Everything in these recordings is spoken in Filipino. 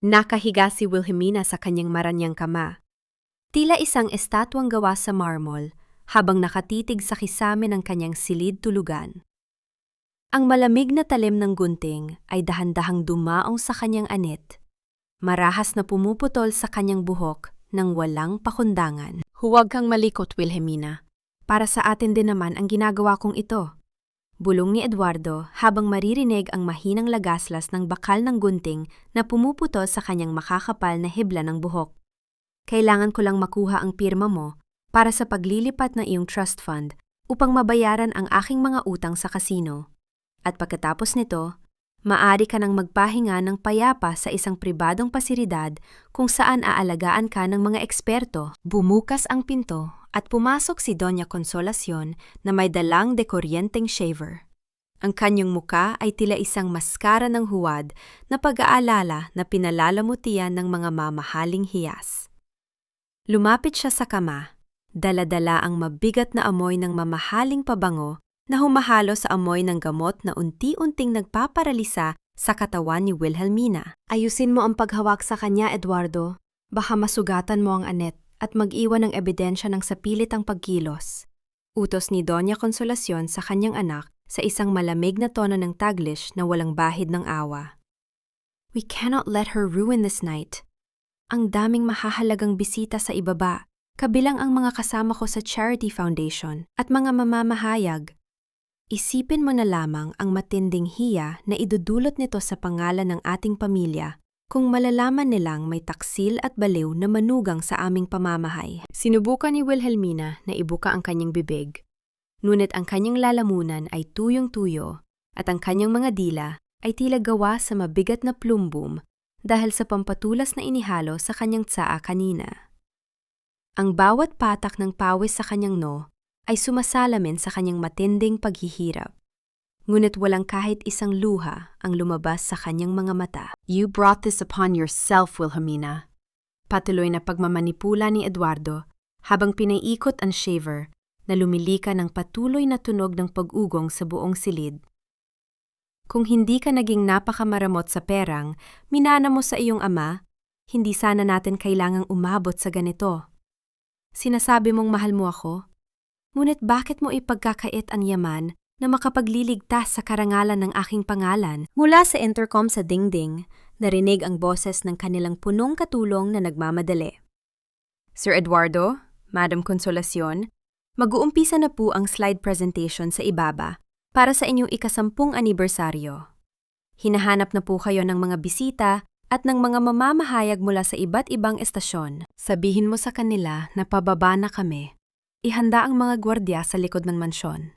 Nakahiga si Wilhelmina sa kanyang maranyang kama. Tila isang estatwang gawa sa marmol habang nakatitig sa kisame ng kanyang silid tulugan. Ang malamig na talim ng gunting ay dahan-dahang dumaong sa kanyang anit, marahas na pumuputol sa kanyang buhok ng walang pakundangan. Huwag kang malikot, Wilhelmina. Para sa atin din naman ang ginagawa kong ito. Bulong ni Eduardo habang maririnig ang mahinang lagaslas ng bakal ng gunting na pumuputol sa kanyang makakapal na hibla ng buhok. Kailangan ko lang makuha ang pirma mo para sa paglilipat ng iyong trust fund upang mabayaran ang aking mga utang sa kasino. At pagkatapos nito, maaari ka nang magpahinga ng payapa sa isang pribadong pasiridad kung saan aalagaan ka ng mga eksperto. Bumukas ang pinto at pumasok si Doña Consolacion na may dalang dekoryenteng shaver. Ang kanyang muka ay tila isang maskara ng huwad na pag-aalala na pinalalamutian ng mga mamahaling hiyas. Lumapit siya sa kama, dala-dala ang mabigat na amoy ng mamahaling pabango na humahalo sa amoy ng gamot na unti-unting nagpaparalisa sa katawan ni Wilhelmina. Ayusin mo ang paghawak sa kanya, Eduardo. Baka masugatan mo ang anet at mag-iwan ng ebidensya ng sapilitang pagkilos. Utos ni Doña Consolacion sa kanyang anak sa isang malamig na tono ng Taglish na walang bahid ng awa. We cannot let her ruin this night. Ang daming mahahalagang bisita sa ibaba, kabilang ang mga kasama ko sa Charity Foundation at mga mamamahayag. Isipin mo na lamang ang matinding hiya na idudulot nito sa pangalan ng ating pamilya kung malalaman nilang may taksil at baliw na manugang sa aming pamamahay. Sinubukan ni Wilhelmina na ibuka ang kanyang bibig, ngunit ang kanyang lalamunan ay tuyong-tuyo at ang kanyang mga dila ay tila gawa sa mabigat na plumbum dahil sa pampatulas na inihalo sa kanyang tsaa kanina. Ang bawat patak ng pawis sa kanyang no ay sumasalamin sa kanyang matinding paghihirap. Ngunit walang kahit isang luha ang lumabas sa kanyang mga mata. You brought this upon yourself, Wilhelmina. Patuloy na pagmamanipula ni Eduardo habang pinaiikot ang shaver na lumilika ng patuloy na tunog ng pag-ugong sa buong silid. Kung hindi ka naging napakamaramot sa perang, minana mo sa iyong ama, hindi sana natin kailangang umabot sa ganito. Sinasabi mong mahal mo ako, ngunit bakit mo ipagkakait ang yaman na makapagliligtas sa karangalan ng aking pangalan? Mula sa intercom sa dingding, narinig ang boses ng kanilang punong katulong na nagmamadali. Sir Eduardo, Madam Consolacion, mag-uumpisa na po ang slide presentation sa ibaba para sa inyong ika-10 anibersaryo. Hinahanap na po kayo ng mga bisita at ng mga mamamahayag mula sa iba't ibang estasyon. Sabihin mo sa kanila na pababa na kami. Ihanda ang mga gwardya sa likod ng mansyon.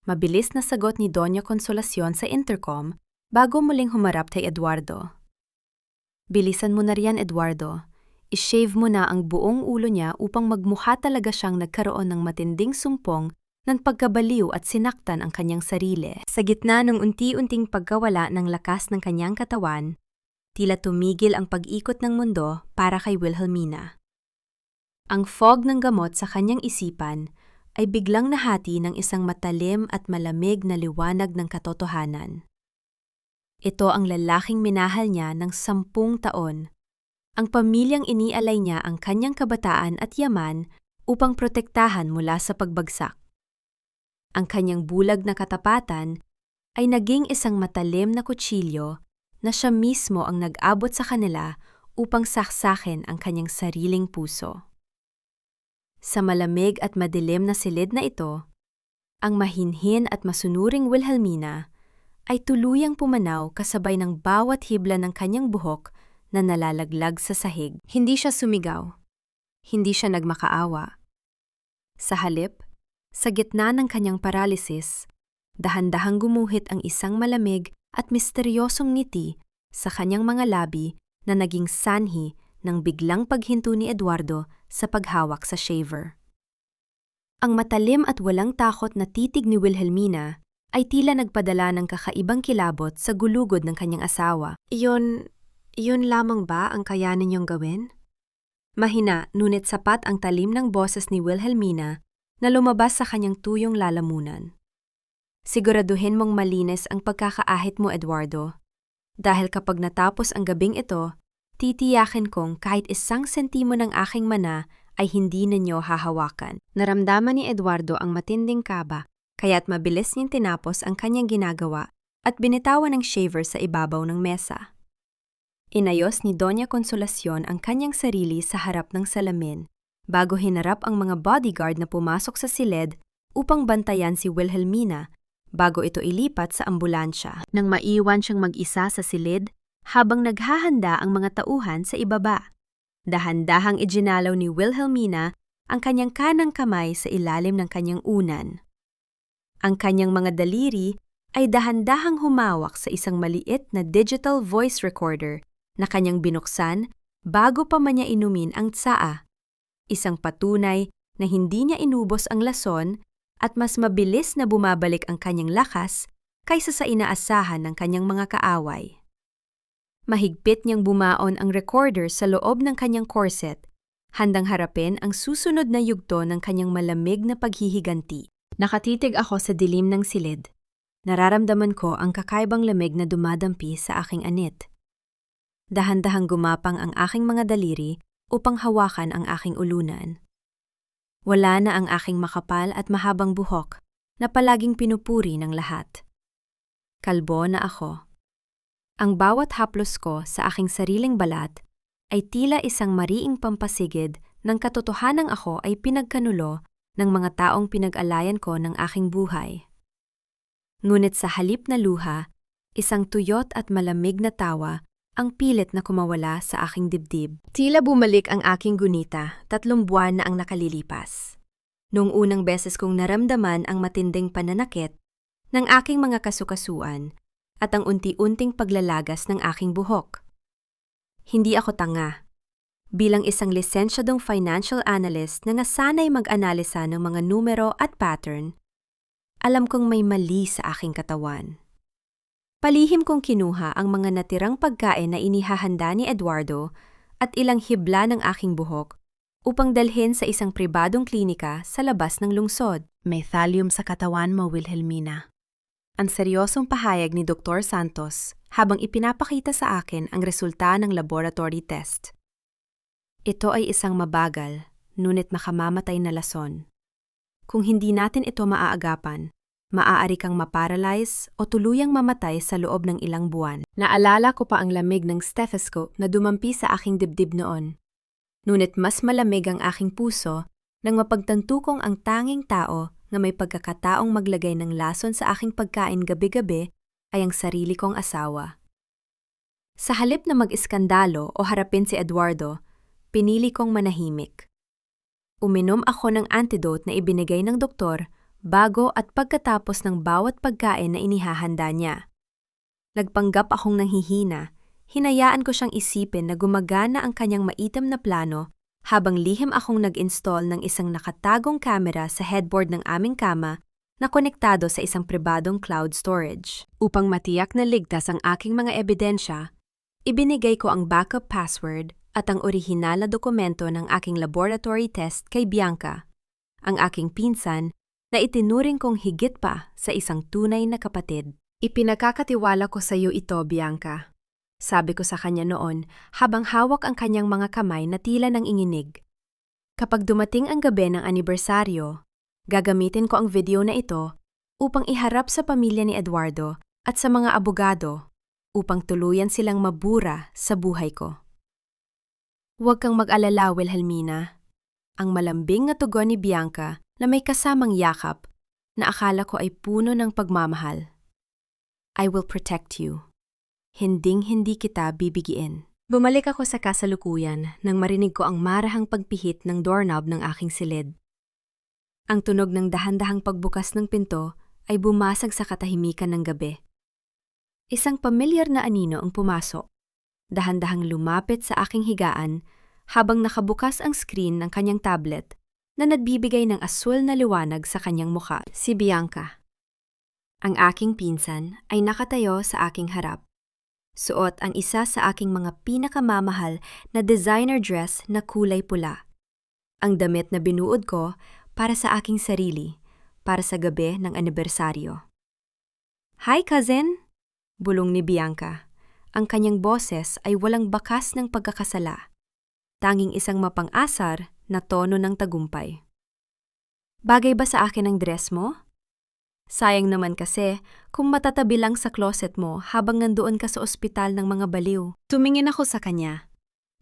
Mabilis na sagot ni Doña Consolacion sa intercom bago muling humarap kay Eduardo. Bilisan mo na riyan, Eduardo. I-shave mo na ang buong ulo niya upang magmukha talaga siyang nagkaroon ng matinding sumpong ng pagkabaliw at sinaktan ang kanyang sarili. Sa gitna ng unti-unting pagkawala ng lakas ng kanyang katawan, tila tumigil ang pag-ikot ng mundo para kay Wilhelmina. Ang fog ng gamot sa kanyang isipan ay biglang nahati ng isang matalim at malamig na liwanag ng katotohanan. Ito ang lalaking minahal niya ng 10 taon. Ang pamilyang inialay niya ang kanyang kabataan at yaman upang protektahan mula sa pagbagsak. Ang kanyang bulag na katapatan ay naging isang matalim na kutsilyo na siya mismo ang nag-abot sa kanila upang saksakin ang kanyang sariling puso. Sa malamig at madilim na silid na ito, ang mahinhin at masunuring Wilhelmina ay tuluyang pumanaw kasabay ng bawat hibla ng kanyang buhok na nalalaglag sa sahig. Hindi siya sumigaw. Hindi siya nagmakaawa. Sa halip, sa gitna ng kanyang paralysis, dahan-dahang gumuhit ang isang malamig at misteryosong ngiti sa kanyang mga labi na naging sanhi ng biglang paghinto ni Eduardo sa paghawak sa shaver. Ang matalim at walang takot na titig ni Wilhelmina ay tila nagpadala ng kakaibang kilabot sa gulugod ng kanyang asawa. Iyon lamang ba ang kaya ninyong gawin? Mahina, ngunit sapat ang talim ng boses ni Wilhelmina na lumabas sa kanyang tuyong lalamunan. Siguraduhin mong malinis ang pagkakaahit mo, Eduardo. Dahil kapag natapos ang gabing ito, Titiyakin kong kahit 1 sentimo ng aking mana ay hindi ninyo hahawakan. Naramdaman ni Eduardo ang matinding kaba, kaya't mabilis niyang tinapos ang kanyang ginagawa at binitawan ng shaver sa ibabaw ng mesa. Inayos ni Doña Consolacion ang kanyang sarili sa harap ng salamin bago hinarap ang mga bodyguard na pumasok sa silid upang bantayan si Wilhelmina bago ito ilipat sa ambulansya. Nang maiwan siyang mag-isa sa silid habang naghahanda ang mga tauhan sa ibaba. Dahan-dahang ijinalaw ni Wilhelmina ang kanyang kanang kamay sa ilalim ng kanyang unan. Ang kanyang mga daliri ay dahan-dahang humawak sa isang maliit na digital voice recorder na kanyang binuksan bago pa man niya inumin ang tsaa. Isang patunay na hindi niya inubos ang lason at mas mabilis na bumabalik ang kanyang lakas kaysa sa inaasahan ng kanyang mga kaaway. Mahigpit niyang bumaon ang recorder sa loob ng kanyang corset, handang harapin ang susunod na yugto ng kanyang malamig na paghihiganti. Nakatitig ako sa dilim ng silid. Nararamdaman ko ang kakaibang lamig na dumadampi sa aking anit. Dahan-dahang gumapang ang aking mga daliri upang hawakan ang aking ulunan. Wala na ang aking makapal at mahabang buhok na palaging pinupuri ng lahat. Kalbo na ako. Ang bawat haplos ko sa aking sariling balat ay tila isang mariing pampasigid ng katotohanang ako ay pinagkanulo ng mga taong pinag-alayan ko ng aking buhay. Ngunit sa halip na luha, isang tuyot at malamig na tawa ang pilit na kumawala sa aking dibdib. Tila bumalik ang aking gunita, 3 buwan na ang nakalilipas. Noong unang beses kong naramdaman ang matinding pananakit ng aking mga kasukasuan, at ang unti-unting paglalagas ng aking buhok. Hindi ako tanga. Bilang isang lisensyadong financial analyst na nasanay mag-analisa ng mga numero at pattern, alam kong may mali sa aking katawan. Palihim kong kinuha ang mga natirang pagkain na inihahanda ni Eduardo at ilang hibla ng aking buhok upang dalhin sa isang pribadong klinika sa labas ng lungsod. May thallium sa katawan mo, Wilhelmina. Ang seryosong pahayag ni Dr. Santos habang ipinapakita sa akin ang resulta ng laboratory test. Ito ay isang mabagal, ngunit makamamatay na lason. Kung hindi natin ito maaagapan, maaari kang maparalyze o tuluyang mamatay sa loob ng ilang buwan. Naalala ko pa ang lamig ng stethoscope na dumampi sa aking dibdib noon. Ngunit mas malamig ang aking puso nang mapagtanto kong ang tanging tao na may pagkakataong maglagay ng lason sa aking pagkain gabi-gabi ay ang sarili kong asawa. Sa halip na mag-iskandalo o harapin si Eduardo, pinili kong manahimik. Uminom ako ng antidote na ibinigay ng doktor bago at pagkatapos ng bawat pagkain na inihahanda niya. Nagpanggap akong nanghihina, hinayaan ko siyang isipin na gumagana ang kanyang maitim na plano habang lihim akong nag-install ng isang nakatagong camera sa headboard ng aming kama na konektado sa isang pribadong cloud storage. Upang matiyak na ligtas ang aking mga ebidensya, ibinigay ko ang backup password at ang orihinal na dokumento ng aking laboratory test kay Bianca, ang aking pinsan na itinuring kong higit pa sa isang tunay na kapatid. Ipinagkakatiwala ko sa iyo ito, Bianca. Sabi ko sa kanya noon habang hawak ang kanyang mga kamay na tila nang inginig. Kapag dumating ang gabi ng anibersaryo, gagamitin ko ang video na ito upang iharap sa pamilya ni Eduardo at sa mga abogado upang tuluyan silang mabura sa buhay ko. Huwag kang mag-alala, Wilhelmina. Ang malambing na tugon ni Bianca na may kasamang yakap na akala ko ay puno ng pagmamahal. I will protect you. Hinding-hindi kita bibigiin. Bumalik ako sa kasalukuyan nang marinig ko ang marahang pagpihit ng doorknob ng aking silid. Ang tunog ng dahan-dahang pagbukas ng pinto ay bumasag sa katahimikan ng gabi. Isang pamilyar na anino ang pumasok. Dahan-dahang lumapit sa aking higaan habang nakabukas ang screen ng kanyang tablet na nagbibigay ng asul na liwanag sa kanyang mukha. Si Bianca. Ang aking pinsan ay nakatayo sa aking harap. Suot ang isa sa aking mga pinakamamahal na designer dress na kulay pula. Ang damit na binuod ko para sa aking sarili, para sa gabi ng anibersaryo. Hi, cousin! Bulong ni Bianca. ang kanyang boses ay walang bakas ng pagkakasala. Tanging isang mapang-asar na tono ng tagumpay. Bagay ba sa akin ang dress mo? Sayang naman kasi kung matatabi lang sa closet mo habang nandoon ka sa ospital ng mga baliw. Tumingin ako sa kanya.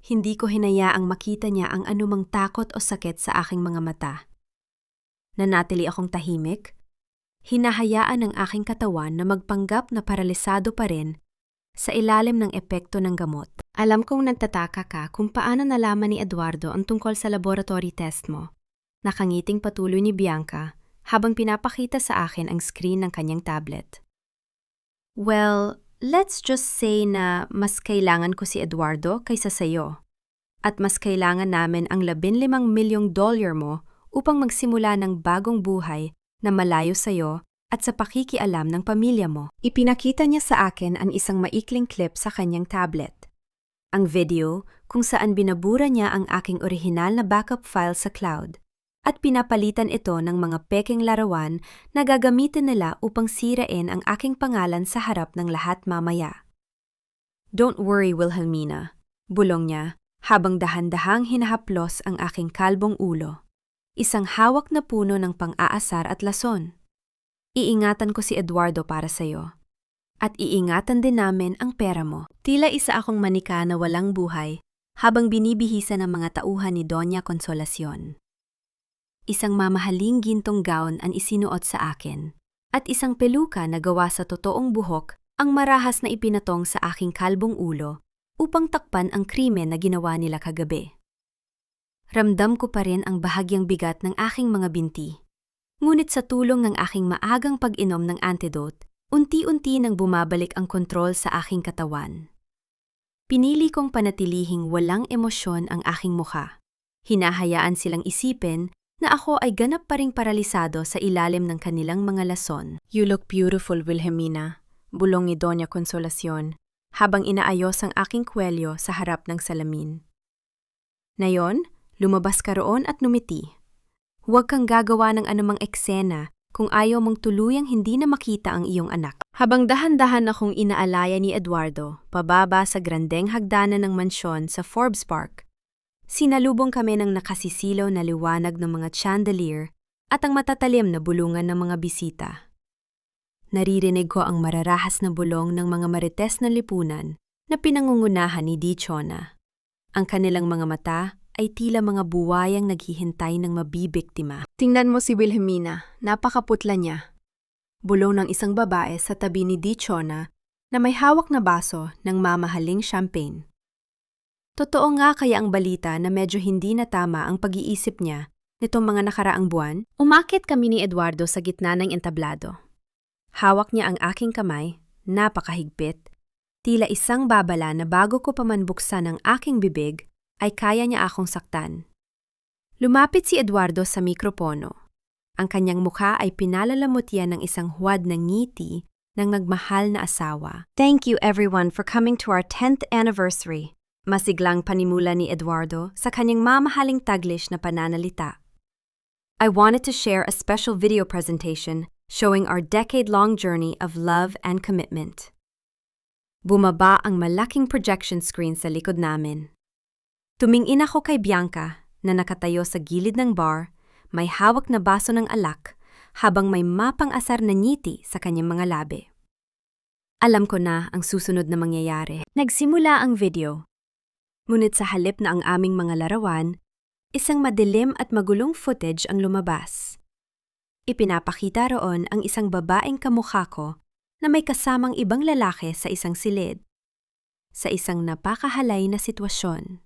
Hindi ko hinayaang makita niya ang anumang takot o sakit sa aking mga mata. Nanatili akong tahimik. Hinahayaan ng aking katawan na magpanggap na paralisado pa rin sa ilalim ng epekto ng gamot. Alam kong nagtataka ka kung paano nalaman ni Eduardo ang tungkol sa laboratory test mo. Nakangiting patuloy ni Bianca habang pinapakita sa akin ang screen ng kanyang tablet. Well, let's just say na mas kailangan ko si Eduardo kaysa sayo. At mas kailangan namin ang $15 milyong mo upang magsimula ng bagong buhay na malayo sayo at sa pakikialam ng pamilya mo. Ipinakita niya sa akin ang isang maikling clip sa kanyang tablet. Ang video kung saan binabura niya ang aking orihinal na backup file sa cloud at pinapalitan ito ng mga pekeng larawan na gagamitin nila upang sirain ang aking pangalan sa harap ng lahat mamaya. Don't worry, Wilhelmina, bulong niya habang dahan-dahang hinahaplos ang aking kalbong ulo. Isang hawak na puno ng pang-aasar at lason. Iingatan ko si Eduardo para sa'yo. At iingatan din namin ang pera mo. Tila isa akong manika na walang buhay habang binibihisa ng mga tauhan ni Doña Consolacion. Isang mamahaling gintong gown ang isinuot sa akin at isang peluka na gawa sa totoong buhok ang marahas na ipinatong sa aking kalbong ulo upang takpan ang krimen na ginawa nila kagabi. Ramdam ko pa rin ang bahagyang bigat ng aking mga binti. Ngunit sa tulong ng aking maagang pag-inom ng antidote, unti-unti nang bumabalik ang kontrol sa aking katawan. Pinili kong panatilihing walang emosyon ang aking mukha. Hinahayaan silang isipin na ako ay ganap pa ring paralisado sa ilalim ng kanilang mga lason. You look beautiful, Wilhelmina, bulong ni Doña Consolacion, habang inaayos ang aking kwelyo sa harap ng salamin. Nayon, lumabas ka roon at numiti. Huwag kang gagawa ng anumang eksena kung ayaw mong tuluyang hindi na makita ang iyong anak. Habang dahan-dahan akong inaalaya ni Eduardo pababa sa grandeng hagdanan ng mansyon sa Forbes Park, sinalubong kami ng nakasisilaw na liwanag ng mga chandelier at ang matatalim na bulungan ng mga bisita. Naririnig ko ang mararahas na bulong ng mga marites na lipunan na pinangungunahan ni Dichona. Ang kanilang mga mata ay tila mga buwayang naghihintay ng mabibiktima. Tingnan mo si Wilhelmina, napakaputla niya. Bulong ng isang babae sa tabi ni Dichona na may hawak na baso ng mamahaling champagne. Totoo nga kaya ang balita na medyo hindi na tama ang pag-iisip niya nitong mga nakaraang buwan? Umakit kami ni Eduardo sa gitna ng entablado. Hawak niya ang aking kamay, napakahigpit, tila isang babala na bago ko pa man buksan ang aking bibig, ay kaya niya akong saktan. Lumapit si Eduardo sa mikropono. Ang kanyang mukha ay pinalalamutian ng isang huwad na ngiti ng nagmahal na asawa. Thank you everyone for coming to our 10th anniversary. Masiglang panimula ni Eduardo sa kanyang mamahaling Taglish na pananalita. I wanted to share a special video presentation showing our decade-long journey of love and commitment. Bumaba ang malaking projection screen sa likod namin. Tumingin ako kay Bianca na nakatayo sa gilid ng bar, may hawak na baso ng alak, habang may mapang-asar na ngiti sa kanyang mga labi. Alam ko na ang susunod na mangyayari. Nagsimula ang video. Ngunit sa halip na ang aming mga larawan, isang madilim at magulong footage ang lumabas. Ipinapakita roon ang isang babaeng kamukha ko na may kasamang ibang lalaki sa isang silid. Sa isang napakahalay na sitwasyon.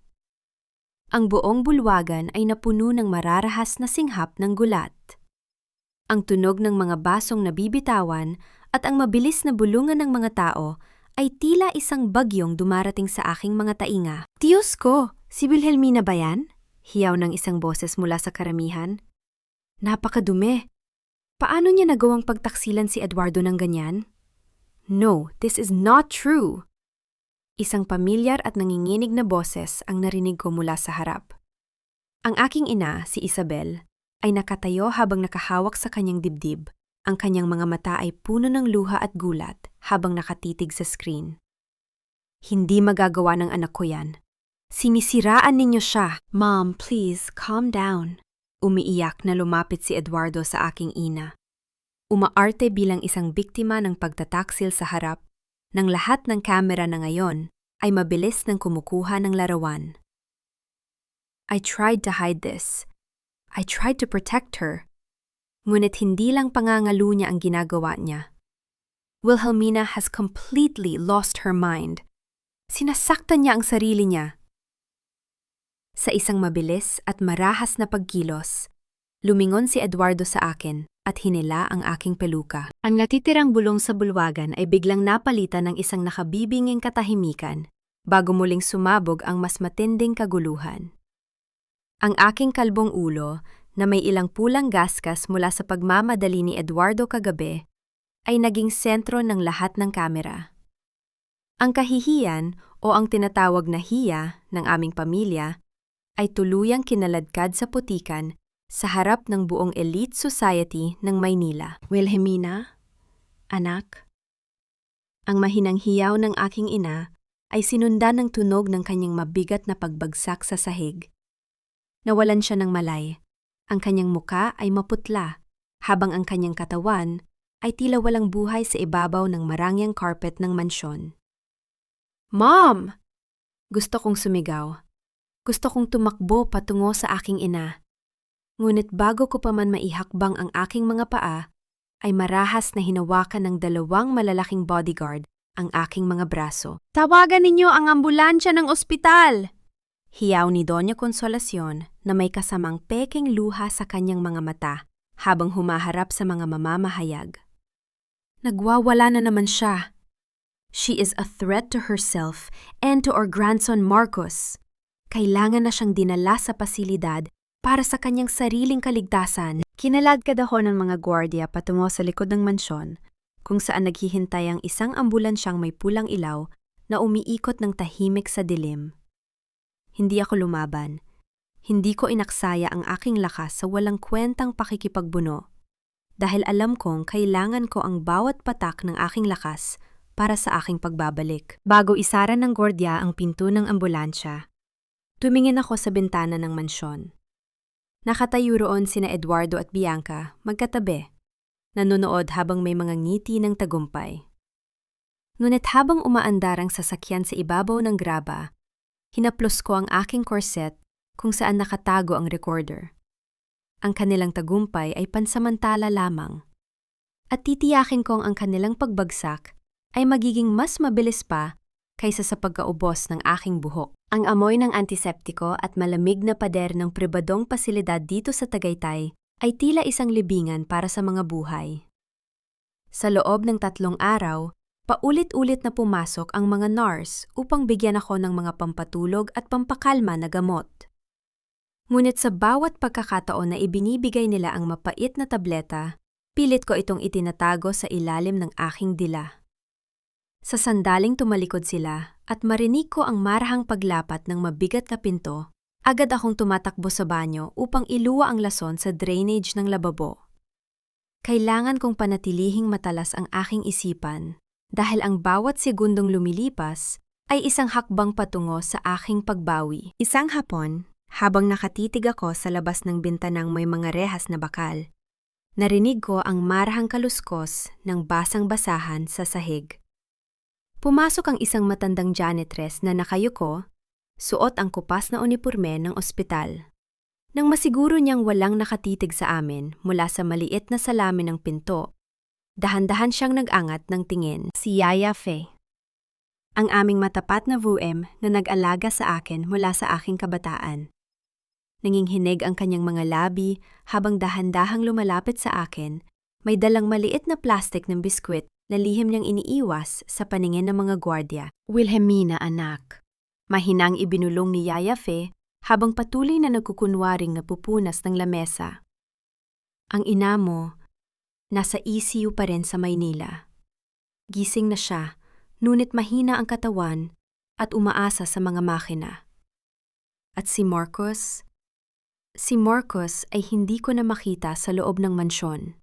Ang buong bulwagan ay napuno ng mararahas na singhap ng gulat. Ang tunog ng mga basong nabibitawan at ang mabilis na bulungan ng mga tao ay tila isang bagyong dumarating sa aking mga tainga. Diyos ko! Si Wilhelmina ba yan? Hiyaw ng isang boses mula sa karamihan. Napakadumi. Paano niya nagawang pagtaksilan si Eduardo ng ganyan? No, this is not true. Isang pamilyar at nanginginig na boses ang narinig ko mula sa harap. Ang aking ina, si Isabel, ay nakatayo habang nakahawak sa kanyang dibdib. Ang kanyang mga mata ay puno ng luha at gulat habang nakatitig sa screen. Hindi magagawa ng anak ko yan. Sinisiraan ninyo siya. Mom, please, calm down. Umiiyak na lumapit si Eduardo sa aking ina. Umaarte bilang isang biktima ng pagtataksil sa harap ng lahat ng kamera na ngayon ay mabilis nang kumukuha ng larawan. I tried to hide this. I tried to protect her. Ngunit hindi lang pangangalo niya ang ginagawa niya. Wilhelmina has completely lost her mind. Sinasaktan niya ang sarili niya. Sa isang mabilis at marahas na pagkilos, lumingon si Eduardo sa akin at hinila ang aking peluka. Ang natitirang bulong sa bulwagan ay biglang napalitan ng isang nakabibinging katahimikan bago muling sumabog ang mas matinding kaguluhan. Ang aking kalbong ulo, na may ilang pulang gasgas mula sa pagmamadali ni Eduardo kagabi, ay naging sentro ng lahat ng kamera. Ang kahihiyan o ang tinatawag na hiya ng aming pamilya ay tuluyang kinaladkad sa putikan sa harap ng buong elite society ng Maynila. Wilhelmina, anak. Ang mahinang hiyaw ng aking ina ay sinundan ng tunog ng kanyang mabigat na pagbagsak sa sahig. Nawalan siya ng malay. Ang kanyang muka ay maputla, habang ang kanyang katawan ay tila walang buhay sa ibabaw ng marangyang carpet ng mansyon. Mom! Gusto kong sumigaw. Gusto kong tumakbo patungo sa aking ina. Ngunit bago ko pa man maihakbang ang aking mga paa, ay marahas na hinawakan ng dalawang malalaking bodyguard ang aking mga braso. Tawagan ninyo ang ambulansya ng ospital! Hiyaw ni Doña Consolacion na may kasamang peking luha sa kanyang mga mata habang humaharap sa mga mamamahayag. Nagwawala na naman siya. She is a threat to herself and to our grandson Marcos. Kailangan na siyang dinala sa pasilidad para sa kanyang sariling kaligtasan. Kinaladkad ako ng mga gwardiya patungo sa likod ng mansyon, kung saan naghihintay ang isang ambulansyang may pulang ilaw na umiikot ng tahimik sa dilim. Hindi ako lumaban. Hindi ko inaksaya ang aking lakas sa walang kwentang pakikipagbuno, dahil alam kong kailangan ko ang bawat patak ng aking lakas para sa aking pagbabalik. Bago isara ng gwardiya ang pinto ng ambulansya, tumingin ako sa bintana ng mansyon. Nakatayo roon sina Eduardo at Bianca, magkatabi, nanonood habang may mga ngiti ng tagumpay. Ngunit habang umaandar ang sasakyan sa ibabaw ng graba, hinaplos ko ang aking corset kung saan nakatago ang recorder. Ang kanilang tagumpay ay pansamantala lamang. At titiyakin kong ang kanilang pagbagsak ay magiging mas mabilis pa kaysa sa pagkaubos ng aking buhok. Ang amoy ng antiseptiko at malamig na pader ng pribadong pasilidad dito sa Tagaytay ay tila isang libingan para sa mga buhay. Sa loob ng 3 araw, paulit-ulit na pumasok ang mga nurse upang bigyan ako ng mga pampatulog at pampakalma na gamot. Ngunit sa bawat pagkakataon na ibinibigay nila ang mapait na tableta, pilit ko itong itinatago sa ilalim ng aking dila. Sa sandaling tumalikod sila at marinig ko ang marahang paglapat ng mabigat na pinto, agad akong tumatakbo sa banyo upang iluwa ang lason sa drainage ng lababo. Kailangan kong panatilihing matalas ang aking isipan, dahil ang bawat segundong lumilipas ay isang hakbang patungo sa aking pagbawi. Isang hapon, habang nakatitig ako sa labas ng bintanang may mga rehas na bakal, narinig ko ang marahang kaluskos ng basang-basahan sa sahig. Pumasok ang isang matandang janitress na nakayuko, suot ang kupas na uniporme ng ospital. Nang masiguro niyang walang nakatitig sa amin mula sa maliit na salamin ng pinto, dahan-dahan siyang nag-angat ng tingin. Si Yaya Fe, ang aming matapat na vuem na nag-alaga sa akin mula sa aking kabataan. Nanginghinig ang kanyang mga labi habang dahan-dahang lumalapit sa akin, may dalang maliit na plastik ng biskwit na lihim niyang iniiwas sa paningin ng mga gwardya. Wilhelmina, anak. Mahinang ibinulong ni Yaya Fe habang patuloy na nagkukunwaring napupunas ng lamesa. Ang ina mo, nasa ECU pa rin sa Maynila. Gising na siya, ngunit mahina ang katawan at umaasa sa mga makina. At si Marcos? Si Marcos ay hindi ko na makita sa loob ng mansyon.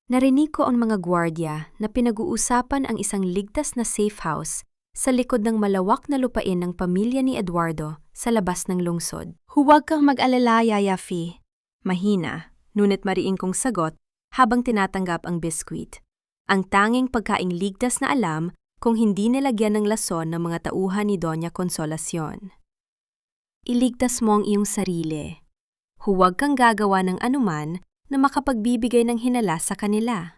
Narinig ko ang mga gwardya na pinag-uusapan ang isang ligtas na safe house sa likod ng malawak na lupain ng pamilya ni Eduardo sa labas ng lungsod. Huwag kang mag-alala, Yaya Fi. Mahina, ngunit mariing kong sagot habang tinatanggap ang biskwit. Ang tanging pagkaing ligtas na alam kung hindi nilagyan ng lason ng mga tauhan ni Doña Consolacion. Iligtas mo ang iyong sarili. Huwag kang gagawa ng anuman na makapagbibigay ng hinala sa kanila.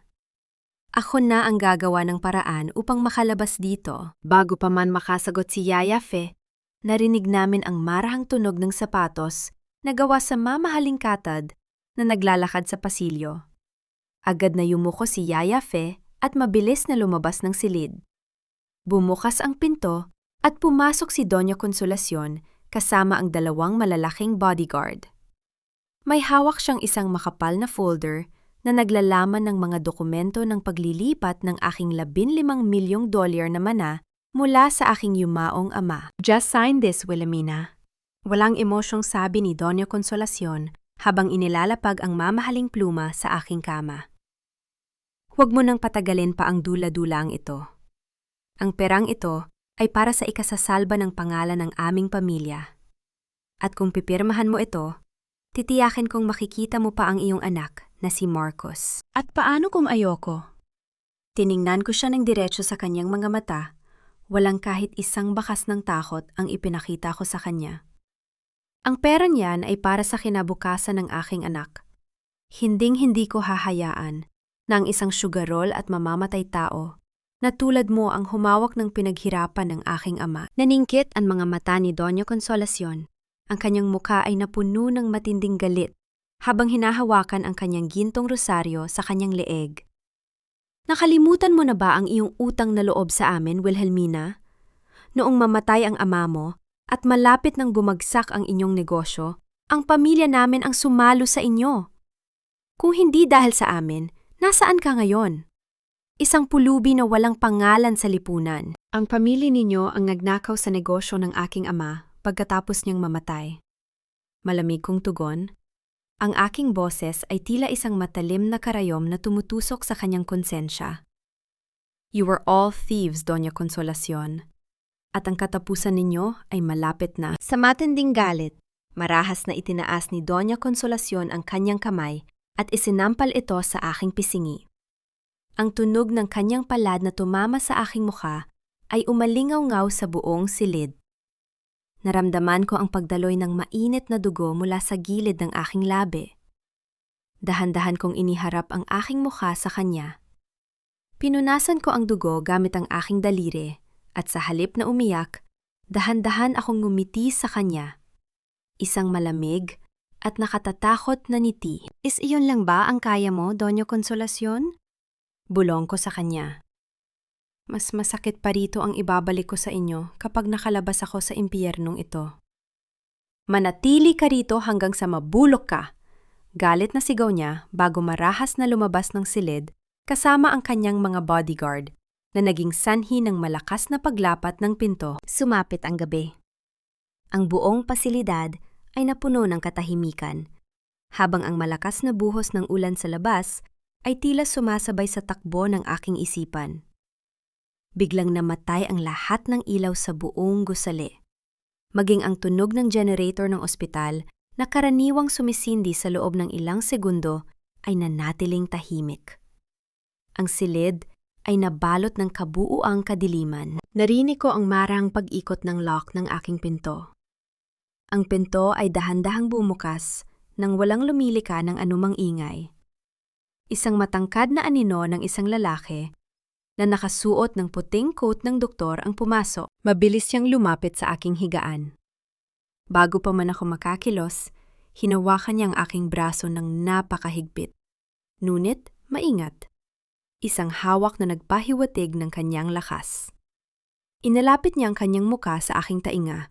Ako na ang gagawa ng paraan upang makalabas dito. Bago pa man makasagot si Yaya Fe, narinig namin ang marahang tunog ng sapatos na gawa sa mamahaling katad na naglalakad sa pasilyo. Agad na yumuko si Yaya Fe at mabilis na lumabas ng silid. Bumukas ang pinto at pumasok si Doña Consolacion kasama ang dalawang malalaking bodyguard. May hawak siyang isang makapal na folder na naglalaman ng mga dokumento ng paglilipat ng aking $15 milyong na mana mula sa aking yumaong ama. Just sign this, Wilhelmina. Walang emosyong sabi ni Doña Consolacion habang inilalapag ang mamahaling pluma sa aking kama. Huwag mo nang patagalin pa ang dula-dulaang ito. Ang perang ito ay para sa ikasasalba ng pangalan ng aming pamilya. At kung pipirmahan mo ito, titiyakin kong makikita mo pa ang iyong anak na si Marcos. At paano kung ayoko? Tiningnan ko siya ng diretso sa kanyang mga mata. Walang kahit isang bakas ng takot ang ipinakita ko sa kanya. Ang pera niyan ay para sa kinabukasan ng aking anak. Hinding-hindi ko hahayaan na ang isang sugarol at mamamatay tao na tulad mo ang humawak ng pinaghirapan ng aking ama. Naningkit ang mga mata ni Doña Consolacion. Ang kanyang mukha ay napuno ng matinding galit habang hinahawakan ang kanyang gintong rosaryo sa kanyang leeg. Nakalimutan mo na ba ang iyong utang na loob sa amin, Wilhelmina? Noong mamatay ang ama mo at malapit nang bumagsak ang inyong negosyo, ang pamilya namin ang sumalo sa inyo. Kung hindi dahil sa amin, nasaan ka ngayon? Isang pulubi na walang pangalan sa lipunan. Ang pamilya ninyo ang nagnakaw sa negosyo ng aking ama pagkatapos niyang mamatay. Malamig kong tugon. Ang aking boses ay tila isang matalim na karayom na tumutusok sa kanyang konsensya. You were all thieves, Doña Consolacion. At ang katapusan ninyo ay malapit na. Sa matinding galit, marahas na itinaas ni Doña Consolacion ang kanyang kamay at isinampal ito sa aking pisingi. Ang tunog ng kanyang palad na tumama sa aking mukha ay umalingaw-ngaw sa buong silid. Naramdaman ko ang pagdaloy ng mainit na dugo mula sa gilid ng aking labi. Dahan-dahan kong iniharap ang aking mukha sa kanya. Pinunasan ko ang dugo gamit ang aking daliri at sa halip na umiyak, dahan-dahan akong ngumiti sa kanya. Isang malamig at nakatatakot na ngiti. Is iyon lang ba ang kaya mo, Doña Consolacion? Bulong ko sa kanya. Mas masakit pa rito ang ibabalik ko sa inyo kapag nakalabas ako sa impyernong ito. Manatili ka rito hanggang sa mabulok ka. Galit na sigaw niya bago marahas na lumabas ng silid kasama ang kanyang mga bodyguard na naging sanhi ng malakas na paglapat ng pinto. Sumapit ang gabi. Ang buong pasilidad ay napuno ng katahimikan, habang ang malakas na buhos ng ulan sa labas ay tila sumasabay sa takbo ng aking isipan. Biglang namatay ang lahat ng ilaw sa buong gusali. Maging ang tunog ng generator ng ospital na karaniwang sumisindi sa loob ng ilang segundo ay nanatiling tahimik. Ang silid ay nabalot ng kabuuang kadiliman. Narinig ko ang marang pag-ikot ng lock ng aking pinto. Ang pinto ay dahan-dahang bumukas nang walang lumilika ng anumang ingay. Isang matangkad na anino ng isang lalaki na nakasuot ng puting coat ng doktor ang pumasok. Mabilis siyang lumapit sa aking higaan. Bago pa man ako makakilos, hinawakan niya ang aking braso ng napakahigpit. Ngunit, maingat. Isang hawak na nagpahiwatig ng kanyang lakas. Inalapit niya ang kanyang muka sa aking tainga,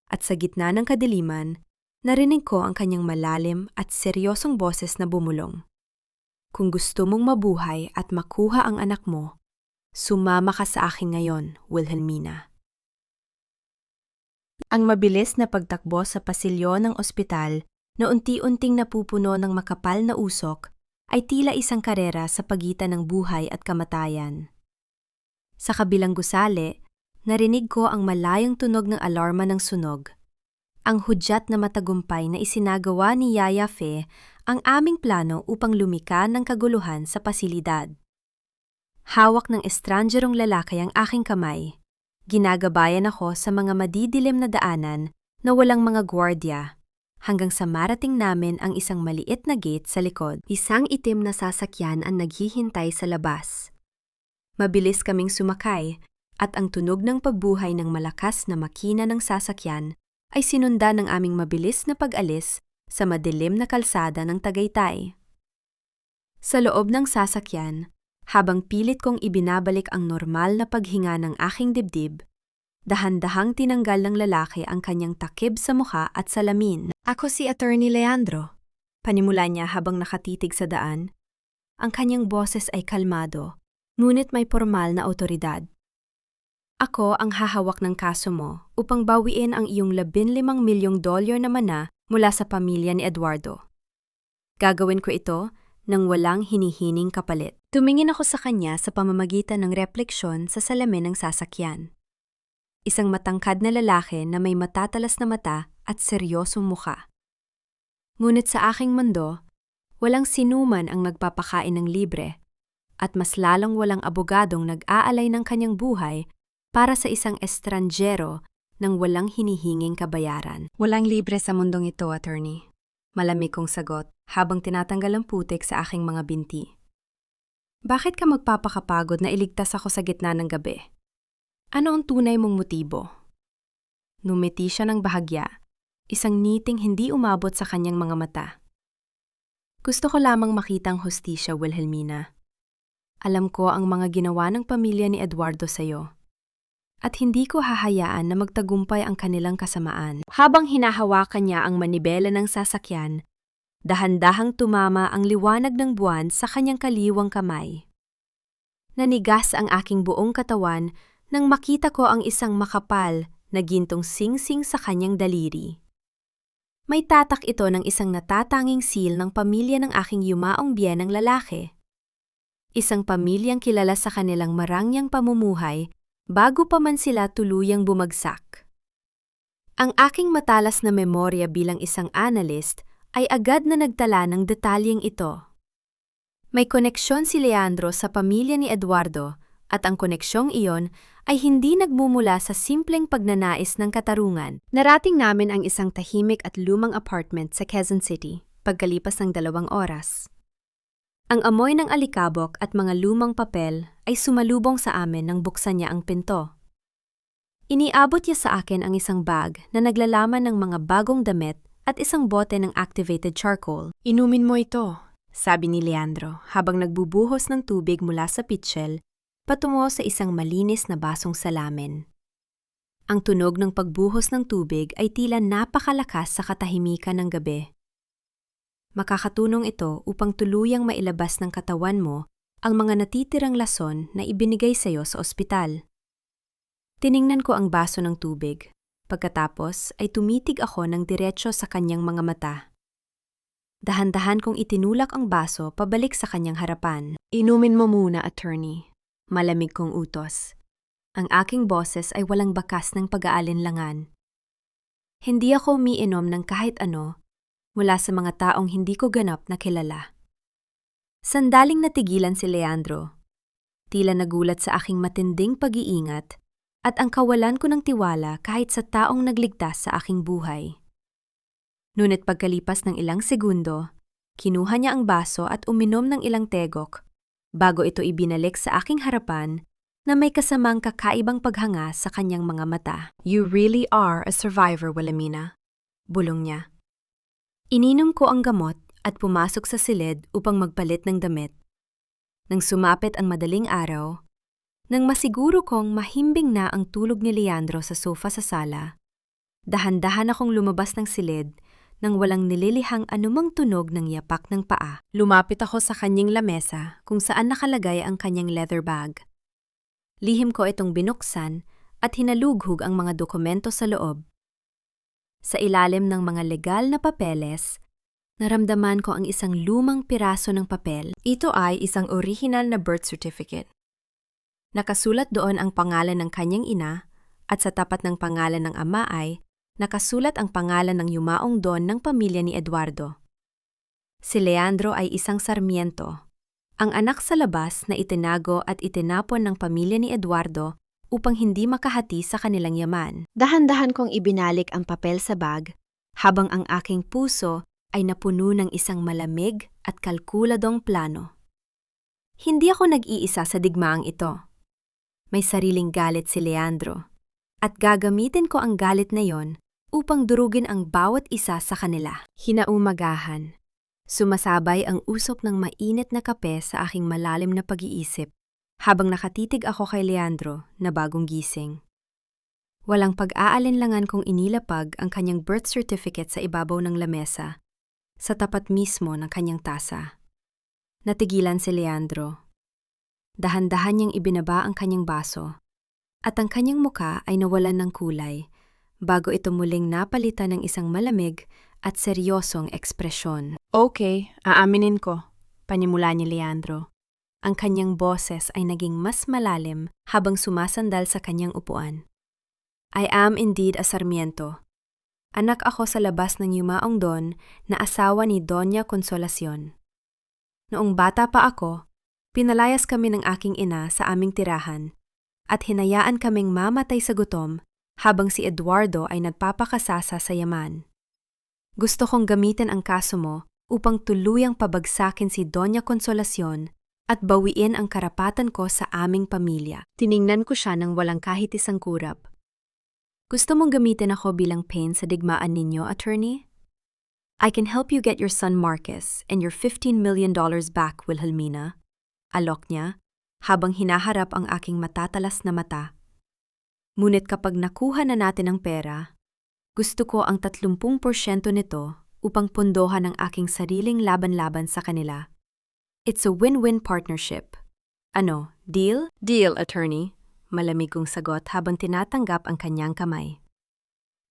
at sa gitna ng kadiliman, narinig ko ang kanyang malalim at seryosong boses na bumulong. Kung gusto mong mabuhay at makuha ang anak mo, sumama ka sa akin ngayon, Wilhelmina. Ang mabilis na pagtakbo sa pasilyo ng ospital na unti-unting napupuno ng makapal na usok ay tila isang karera sa pagitan ng buhay at kamatayan. Sa kabilang gusali, narinig ko ang malayong tunog ng alarma ng sunog. Ang hudyat na matagumpay na isinagawa ni Yaya Fe ang aming plano upang lumika ng kaguluhan sa pasilidad. Hawak ng estrangerong lalaki ang aking kamay. Ginagabayan ako sa mga madidilim na daanan na walang mga gwardiya, hanggang sa marating namin ang isang maliit na gate sa likod. Isang itim na sasakyan ang naghihintay sa labas. Mabilis kaming sumakay, at ang tunog ng pagbuhay ng malakas na makina ng sasakyan ay sinundan ng aming mabilis na pag-alis sa madilim na kalsada ng Tagaytay. Sa loob ng sasakyan, habang pilit kong ibinabalik ang normal na paghinga ng aking dibdib, dahan-dahang tinanggal ng lalaki ang kanyang takib sa mukha at salamin. Ako si Attorney Leandro. Panimula niya habang nakatitig sa daan. Ang kanyang boses ay kalmado, ngunit may formal na otoridad. Ako ang hahawak ng kaso mo upang bawiin ang iyong $15 milyong na mana mula sa pamilya ni Eduardo. Gagawin ko ito nang walang hinihining kapalit. Tumingin ako sa kanya sa pamamagitan ng refleksyon sa salamin ng sasakyan. Isang matangkad na lalaki na may matatalas na mata at seryosong mukha. Ngunit sa aking mundo, walang sinuman ang magpapakain ng libre, at mas lalong walang abogadong nag-aalay ng kanyang buhay para sa isang estranjero nang walang hinihinging kabayaran. Walang libre sa mundong ito, attorney. Malamig kong sagot habang tinatanggal ang putik sa aking mga binti. Bakit ka magpapakapagod na iligtas ako sa gitna ng gabi? Ano ang tunay mong motibo? Numiti siya ng bahagya, isang ngiting hindi umabot sa kanyang mga mata. Gusto ko lamang makitang hustisya, Wilhelmina. Alam ko ang mga ginawa ng pamilya ni Eduardo sa'yo. At hindi ko hahayaan na magtagumpay ang kanilang kasamaan. Habang hinahawakan niya ang manibela ng sasakyan, dahan-dahang tumama ang liwanag ng buwan sa kanyang kaliwang kamay. Nanigas ang aking buong katawan nang makita ko ang isang makapal na gintong singsing sa kanyang daliri. May tatak ito ng isang natatanging seal ng pamilya ng aking yumaong biyenang lalaki. Isang pamilyang kilala sa kanilang marangyang pamumuhay bago pa man sila tuluyang bumagsak. Ang aking matalas na memorya bilang isang analyst ay agad na nagtala ng detalyeng ito. May koneksyon si Leandro sa pamilya ni Eduardo at ang koneksyong iyon ay hindi nagmumula sa simpleng pagnanais ng katarungan. Narating namin ang isang tahimik at lumang apartment sa Quezon City pagkalipas ng 2 oras. Ang amoy ng alikabok at mga lumang papel ay sumalubong sa amin nang buksan niya ang pinto. Iniabot niya sa akin ang isang bag na naglalaman ng mga bagong damit at isang bote ng activated charcoal. Inumin mo ito, sabi ni Leandro habang nagbubuhos ng tubig mula sa pitchel patungo sa isang malinis na basong salamin. Ang tunog ng pagbuhos ng tubig ay tila napakalakas sa katahimikan ng gabi. Makakatulong ito upang tuluyang mailabas ng katawan mo ang mga natitirang lason na ibinigay sa iyo sa ospital. Tiningnan ko ang baso ng tubig. Pagkatapos ay tumitig ako ng diretso sa kanyang mga mata. Dahan-dahan kong itinulak ang baso pabalik sa kanyang harapan. Inumin mo muna, attorney. Malamig kong utos. Ang aking boses ay walang bakas ng pag-aalinlangan. Hindi ako umiinom ng kahit ano mula sa mga taong hindi ko ganap na kilala. Sandaling natigilan si Leandro. Tila nagulat sa aking matinding pag-iingat at ang kawalan ko ng tiwala kahit sa taong nagligtas sa aking buhay. Ngunit pagkalipas ng ilang segundo, kinuha niya ang baso at uminom ng ilang tegok bago ito ibinalik sa aking harapan na may kasamang kakaibang paghanga sa kanyang mga mata. You really are a survivor, Wilhelmina. Bulong niya. Ininom ko ang gamot at pumasok sa silid upang magpalit ng damit. Nang sumapit ang madaling araw, nang masiguro kong mahimbing na ang tulog ni Leandro sa sofa sa sala, dahan-dahan akong lumabas ng silid nang walang nililihang anumang tunog ng yapak ng paa. Lumapit ako sa kanyang lamesa kung saan nakalagay ang kanyang leather bag. Lihim ko itong binuksan at hinalughog ang mga dokumento sa loob. Sa ilalim ng mga legal na papeles, naramdaman ko ang isang lumang piraso ng papel. Ito ay isang original na birth certificate. Nakasulat doon ang pangalan ng kanyang ina at sa tapat ng pangalan ng ama ay nakasulat ang pangalan ng yumaong don ng pamilya ni Eduardo. Si Leandro ay isang Sarmiento, ang anak sa labas na itinago at itinapon ng pamilya ni Eduardo upang hindi makahati sa kanilang yaman. Dahan-dahan kong ibinalik ang papel sa bag habang ang aking puso ay napuno ng isang malamig at kalkuladong plano. Hindi ako nag-iisa sa digmaang ito. May sariling galit si Leandro at gagamitin ko ang galit na yon upang durugin ang bawat isa sa kanila. Hinaumagahan. Sumasabay ang usok ng mainit na kape sa aking malalim na pag-iisip habang nakatitig ako kay Leandro na bagong gising. Walang pag-aalinlangan kong inilapag ang kanyang birth certificate sa ibabaw ng lamesa, sa tapat mismo ng kanyang tasa. Natigilan si Leandro. Dahan-dahan niyang ibinaba ang kanyang baso, at ang kanyang muka ay nawalan ng kulay bago ito muling napalitan ng isang malamig at seryosong ekspresyon. Okay, aaminin ko, panimula ni Leandro. Ang kanyang boses ay naging mas malalim habang sumasandal sa kanyang upuan. I am indeed a Sarmiento. Anak ako sa labas ng yumaong don na asawa ni Doña Consolacion. Noong bata pa ako, pinalayas kami ng aking ina sa aming tirahan at hinayaan kaming mamatay sa gutom habang si Eduardo ay nagpapakasasa sa yaman. Gusto kong gamitin ang kaso mo upang tuluyang pabagsakin si Doña Consolacion at bawiin ang karapatan ko sa aming pamilya. Tiningnan ko siya ng walang kahit isang kurap. Gusto mong gamitin ako bilang pain sa digmaan ninyo, attorney? I can help you get your son Marcus and your $15 million back, Wilhelmina. Alok niya, habang hinaharap ang aking matatalas na mata. Ngunit kapag nakuha na natin ang pera, gusto ko ang 30% nito upang pundohan ang aking sariling laban-laban sa kanila. It's a win-win partnership. Ano, deal? Deal, attorney. Malamig kong sagot habang tinatanggap ang kanyang kamay.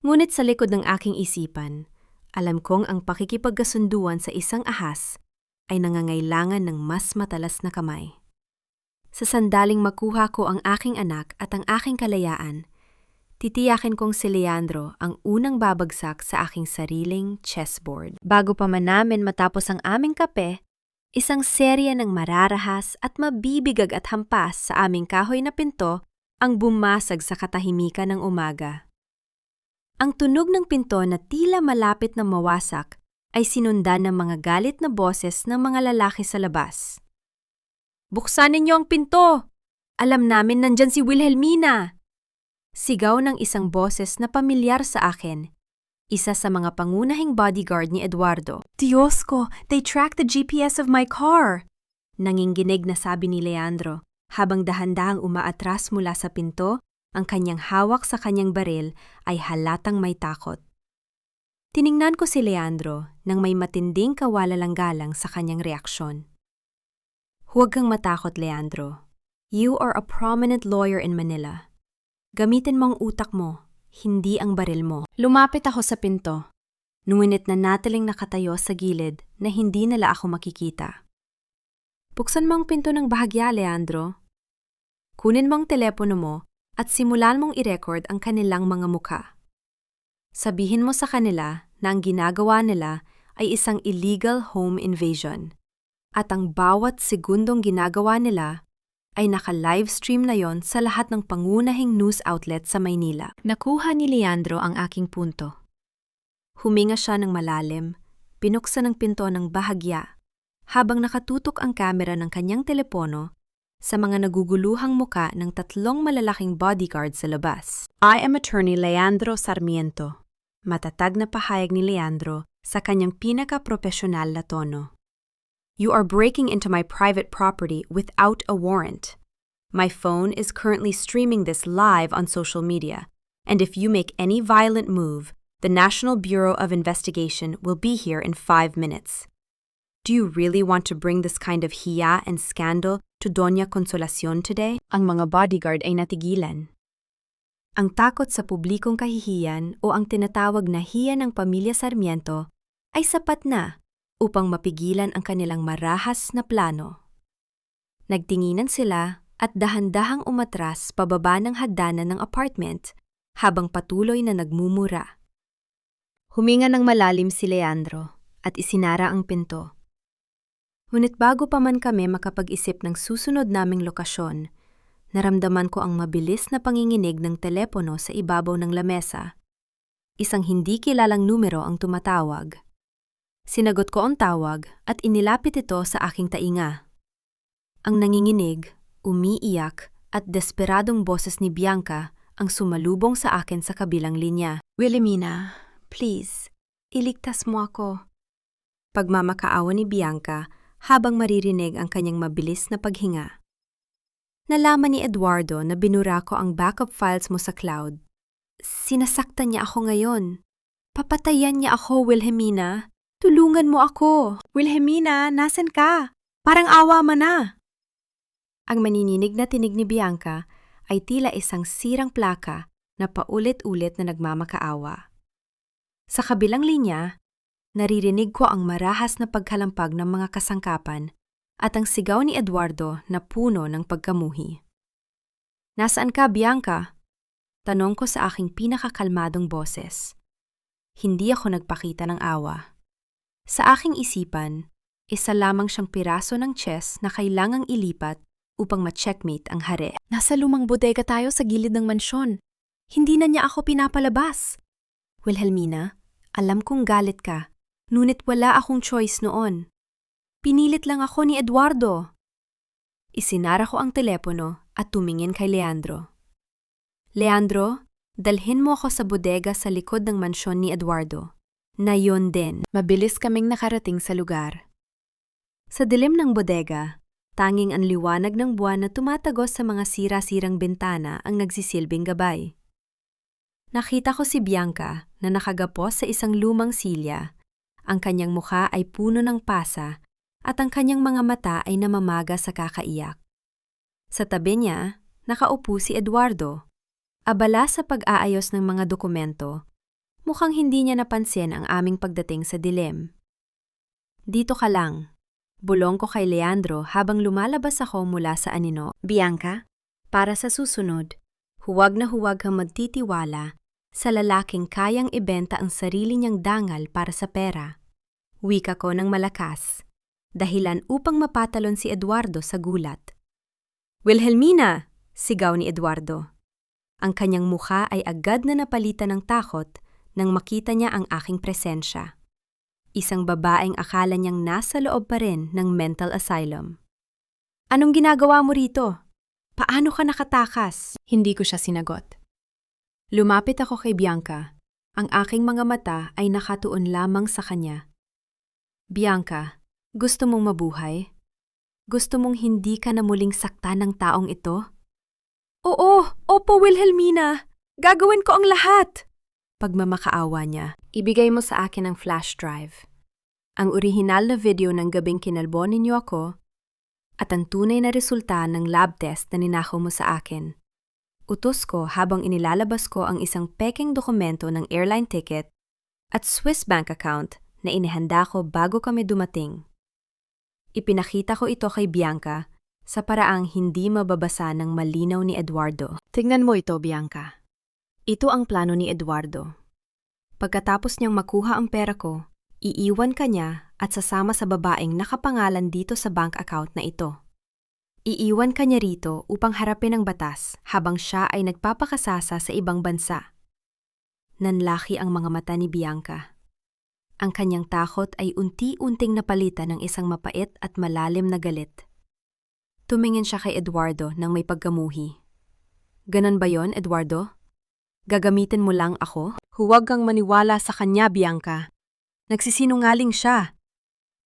Ngunit sa likod ng aking isipan, alam kong ang pakikipagkasunduan sa isang ahas ay nangangailangan ng mas matalas na kamay. Sa sandaling makuha ko ang aking anak at ang aking kalayaan, titiyakin kong si Leandro ang unang babagsak sa aking sariling chessboard. Bago pa man namin matapos ang aming kape, isang serya ng mararahas at mabibigag at hampas sa aming kahoy na pinto ang bumasag sa katahimikan ng umaga. Ang tunog ng pinto na tila malapit na mawasak ay sinundan ng mga galit na boses ng mga lalaki sa labas. Buksan ninyo ang pinto! Alam namin nandyan si Wilhelmina! Sigaw ng isang boses na pamilyar sa akin, isa sa mga pangunahing bodyguard ni Eduardo. Diyos ko, they tracked the GPS of my car! Nanginginig na sabi ni Leandro, habang dahan-dahang umaatras mula sa pinto, ang kanyang hawak sa kanyang baril ay halatang may takot. Tiningnan ko si Leandro nang may matinding kawalalanggalang sa kanyang reaksyon. Huwag kang matakot, Leandro. You are a prominent lawyer in Manila. Gamitin mo ang utak mo, hindi ang baril mo. Lumapit ako sa pinto, ngunit nanatiling nakatayo sa gilid na hindi nila ako makikita. Buksan mo ang pinto ng bahagya, Leandro. Kunin mo ang telepono mo at simulan mong i-record ang kanilang mga mukha. Sabihin mo sa kanila na ang ginagawa nila ay isang illegal home invasion at ang bawat segundong ginagawa nila ay naka-livestream na yon sa lahat ng pangunahing news outlet sa Maynila. Nakuha ni Leandro ang aking punto. Huminga siya ng malalim, pinuksan ang pinto ng bahagya, habang nakatutok ang kamera ng kanyang telepono sa mga naguguluhang muka ng 3 malalaking bodyguard sa labas. I am Attorney Leandro Sarmiento. Matatag na pahayag ni Leandro sa kanyang pinaka-profesional na tono. You are breaking into my private property without a warrant. My phone is currently streaming this live on social media, and if you make any violent move, the National Bureau of Investigation will be here in 5 minutes. Do you really want to bring this kind of hiya and scandal to Doña Consolacion today? Ang mga bodyguard ay natigilan. Ang takot sa publikong kahihiyan o ang tinatawag na hiya ng pamilya Sarmiento ay sapat na upang mapigilan ang kanilang marahas na plano. Nagtinginan sila at dahan-dahang umatras pababa ng hagdanan ng apartment habang patuloy na nagmumura. Huminga ng malalim si Leandro at isinara ang pinto. Ngunit bago pa man kami makapag-isip ng susunod naming lokasyon, naramdaman ko ang mabilis na panginginig ng telepono sa ibabaw ng lamesa. Isang hindi kilalang numero ang tumatawag. Sinagot ko ang tawag at inilapit ito sa aking tainga. Ang nanginginig, umiiyak at desperadong boses ni Bianca ang sumalubong sa akin sa kabilang linya. "Wilhelmina, please, iligtas mo ako." Pagmamakaawa ni Bianca habang maririnig ang kanyang mabilis na paghinga. Nalaman ni Eduardo na binura ko ang backup files mo sa cloud. Sinasaktan niya ako ngayon. Papatayan niya ako, Wilhelmina. Tulungan mo ako. Wilhelmina, nasan ka? Parang awa mo na. Ang manininig na tinig ni Bianca ay tila isang sirang plaka na paulit-ulit na nagmamakaawa. Sa kabilang linya, naririnig ko ang marahas na pagkalampag ng mga kasangkapan at ang sigaw ni Eduardo na puno ng pagkamuhi. "Nasaan ka, Bianca?" Tanong ko sa aking pinakakalmadong boses. Hindi ako nagpakita ng awa. Sa aking isipan, isa lamang siyang piraso ng chess na kailangang ilipat upang ma-checkmate ang hari. "Nasa lumang bodega tayo sa gilid ng mansyon. Hindi na niya ako pinapalabas." "Wilhelmina, alam kong galit ka, ngunit wala akong choice noon. Pinilit lang ako ni Eduardo." Isinara ko ang telepono at tumingin kay Leandro. "Leandro, dalhin mo ako sa bodega sa likod ng mansyon ni Eduardo." Na yon din, mabilis kaming nakarating sa lugar. Sa dilim ng bodega, tanging ang liwanag ng buwan na tumatagos sa mga sira-sirang bintana ang nagsisilbing gabay. Nakita ko si Bianca na nakagapos sa isang lumang silya. Ang kanyang mukha ay puno ng pasa at ang kanyang mga mata ay namamaga sa kakaiyak. Sa tabi niya, nakaupo si Eduardo. Abala sa pag-aayos ng mga dokumento, mukhang hindi niya napansin ang aming pagdating sa dilim. "Dito ka lang," bulong ko kay Leandro habang lumalabas ako mula sa anino. "Bianca, para sa susunod, huwag na huwag kang magtitiwala sa lalaking kayang ibenta ang sarili niyang dangal para sa pera." Wika ko ng malakas, dahilan upang mapatalon si Eduardo sa gulat. "Wilhelmina!" sigaw ni Eduardo. Ang kanyang mukha ay agad na napalitan ng takot nang makita niya ang aking presensya. Isang babaeng akala niyang nasa loob pa rin ng mental asylum. "Anong ginagawa mo rito? Paano ka nakatakas?" Hindi ko siya sinagot. Lumapit ako kay Bianca. Ang aking mga mata ay nakatuon lamang sa kanya. "Bianca, gusto mong mabuhay? Gusto mong hindi ka na muling saktan ng taong ito?" "Oo, opo Wilhelmina. Gagawin ko ang lahat." Pagmamakaawa niya, "Ibigay mo sa akin ang flash drive. Ang orihinal na video ng gabing kinalbo ninyo ako at ang tunay na resulta ng lab test na ninakaw mo sa akin." Utos ko habang inilalabas ko ang isang pekeng dokumento ng airline ticket at Swiss bank account na inihanda ko bago kami dumating. Ipinakita ko ito kay Bianca sa paraang hindi mababasa ng malinaw ni Eduardo. "Tingnan mo ito, Bianca. Ito ang plano ni Eduardo. Pagkatapos niyang makuha ang pera ko, iiwan ka niya at sasama sa babaeng nakapangalan dito sa bank account na ito. Iiwan ka niya rito upang harapin ang batas habang siya ay nagpapakasasa sa ibang bansa." Nanlaki ang mga mata ni Bianca. Ang kanyang takot ay unti-unting napalitan ng isang mapait at malalim na galit. Tumingin siya kay Eduardo nang may pagkamuhi. "Ganon ba yon, Eduardo? Gagamitin mo lang ako?" "Huwag kang maniwala sa kanya, Bianca. Nagsisinungaling siya,"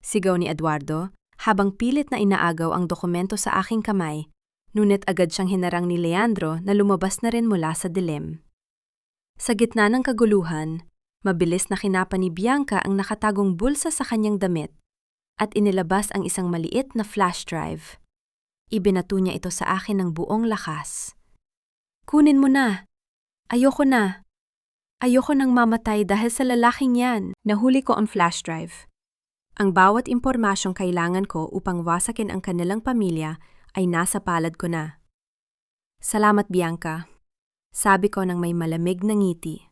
sigaw ni Eduardo habang pilit na inaagaw ang dokumento sa aking kamay, ngunit agad siyang hinarang ni Leandro na lumabas na rin mula sa dilim. Sa gitna ng kaguluhan, mabilis na kinapa ni Bianca ang nakatagong bulsa sa kanyang damit at inilabas ang isang maliit na flash drive. Ibinato niya ito sa akin ng buong lakas. "Kunin mo na. Ayoko na. Ayoko nang mamatay dahil sa lalaking yan." Nahuli ko ang flash drive. Ang bawat impormasyong kailangan ko upang wasakin ang kanilang pamilya ay nasa palad ko na. "Salamat, Bianca. Sabi ko ng may malamig na ngiti.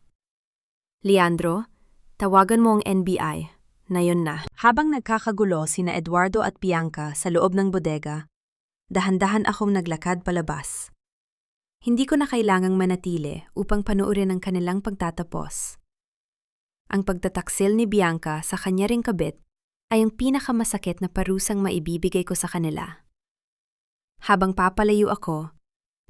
Leandro, tawagan mo ang NBI. Na yun na. Habang nagkakagulo sina Eduardo at Bianca sa loob ng bodega, dahan-dahan akong naglakad palabas. Hindi ko na kailangang manatili upang panuorin ang kanilang pagtatapos. Ang pagtataksil ni Bianca sa kanya ring kabit ay ang pinakamasakit na parusang maibibigay ko sa kanila. Habang papalayo ako,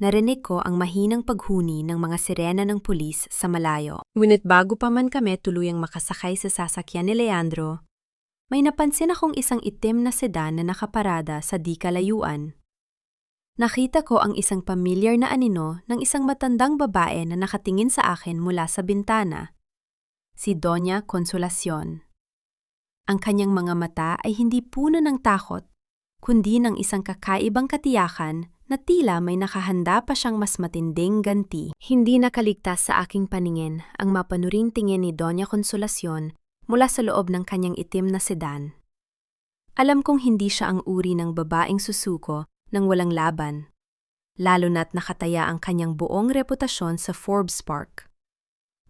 narinig ko ang mahinang paghuni ng mga sirena ng pulis sa malayo. Ngunit bago pa man kami tuluyang makasakay sa sasakyan ni Leandro, may napansin akong isang itim na sedan na nakaparada sa di kalayuan. Nakita ko ang isang pamilyar na anino ng isang matandang babae na nakatingin sa akin mula sa bintana. Si Doña Consolacion. Ang kanyang mga mata ay hindi puno ng takot, kundi ng isang kakaibang katiyakan na tila may nakahanda pa siyang mas matinding ganti. Hindi nakaligtas sa aking paningin ang mapanuring tingin ni Doña Consolacion mula sa loob ng kanyang itim na sedan. Alam kong hindi siya ang uri ng babaeng susuko nang walang laban, lalo na't nakataya ang kanyang buong reputasyon sa Forbes Park.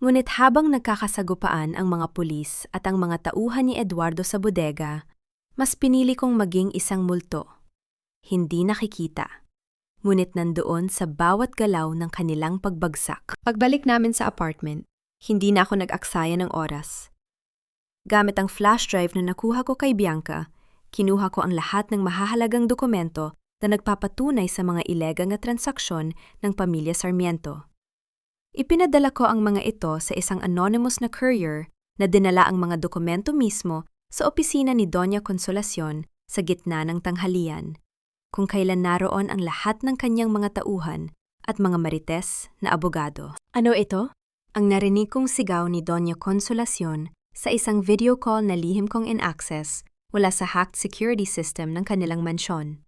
Ngunit habang nagkakasagupaan ang mga pulis at ang mga tauhan ni Eduardo sa bodega, mas pinili kong maging isang multo. Hindi nakikita, ngunit nandoon sa bawat galaw ng kanilang pagbagsak. Pagbalik namin sa apartment, hindi na ako nag-aksaya ng oras. Gamit ang flash drive na nakuha ko kay Bianca, kinuha ko ang lahat ng mahahalagang dokumento na nagpapatunay sa mga ilegal na transaksyon ng pamilya Sarmiento. Ipinadala ko ang mga ito sa isang anonymous na courier na dinala ang mga dokumento mismo sa opisina ni Doña Consolacion sa gitna ng tanghalian, kung kailan naroon ang lahat ng kanyang mga tauhan at mga marites na abogado. Ano ito? Ang narinig kong sigaw ni Doña Consolacion sa isang video call na lihim kong in-access mula sa hacked security system ng kanilang mansyon.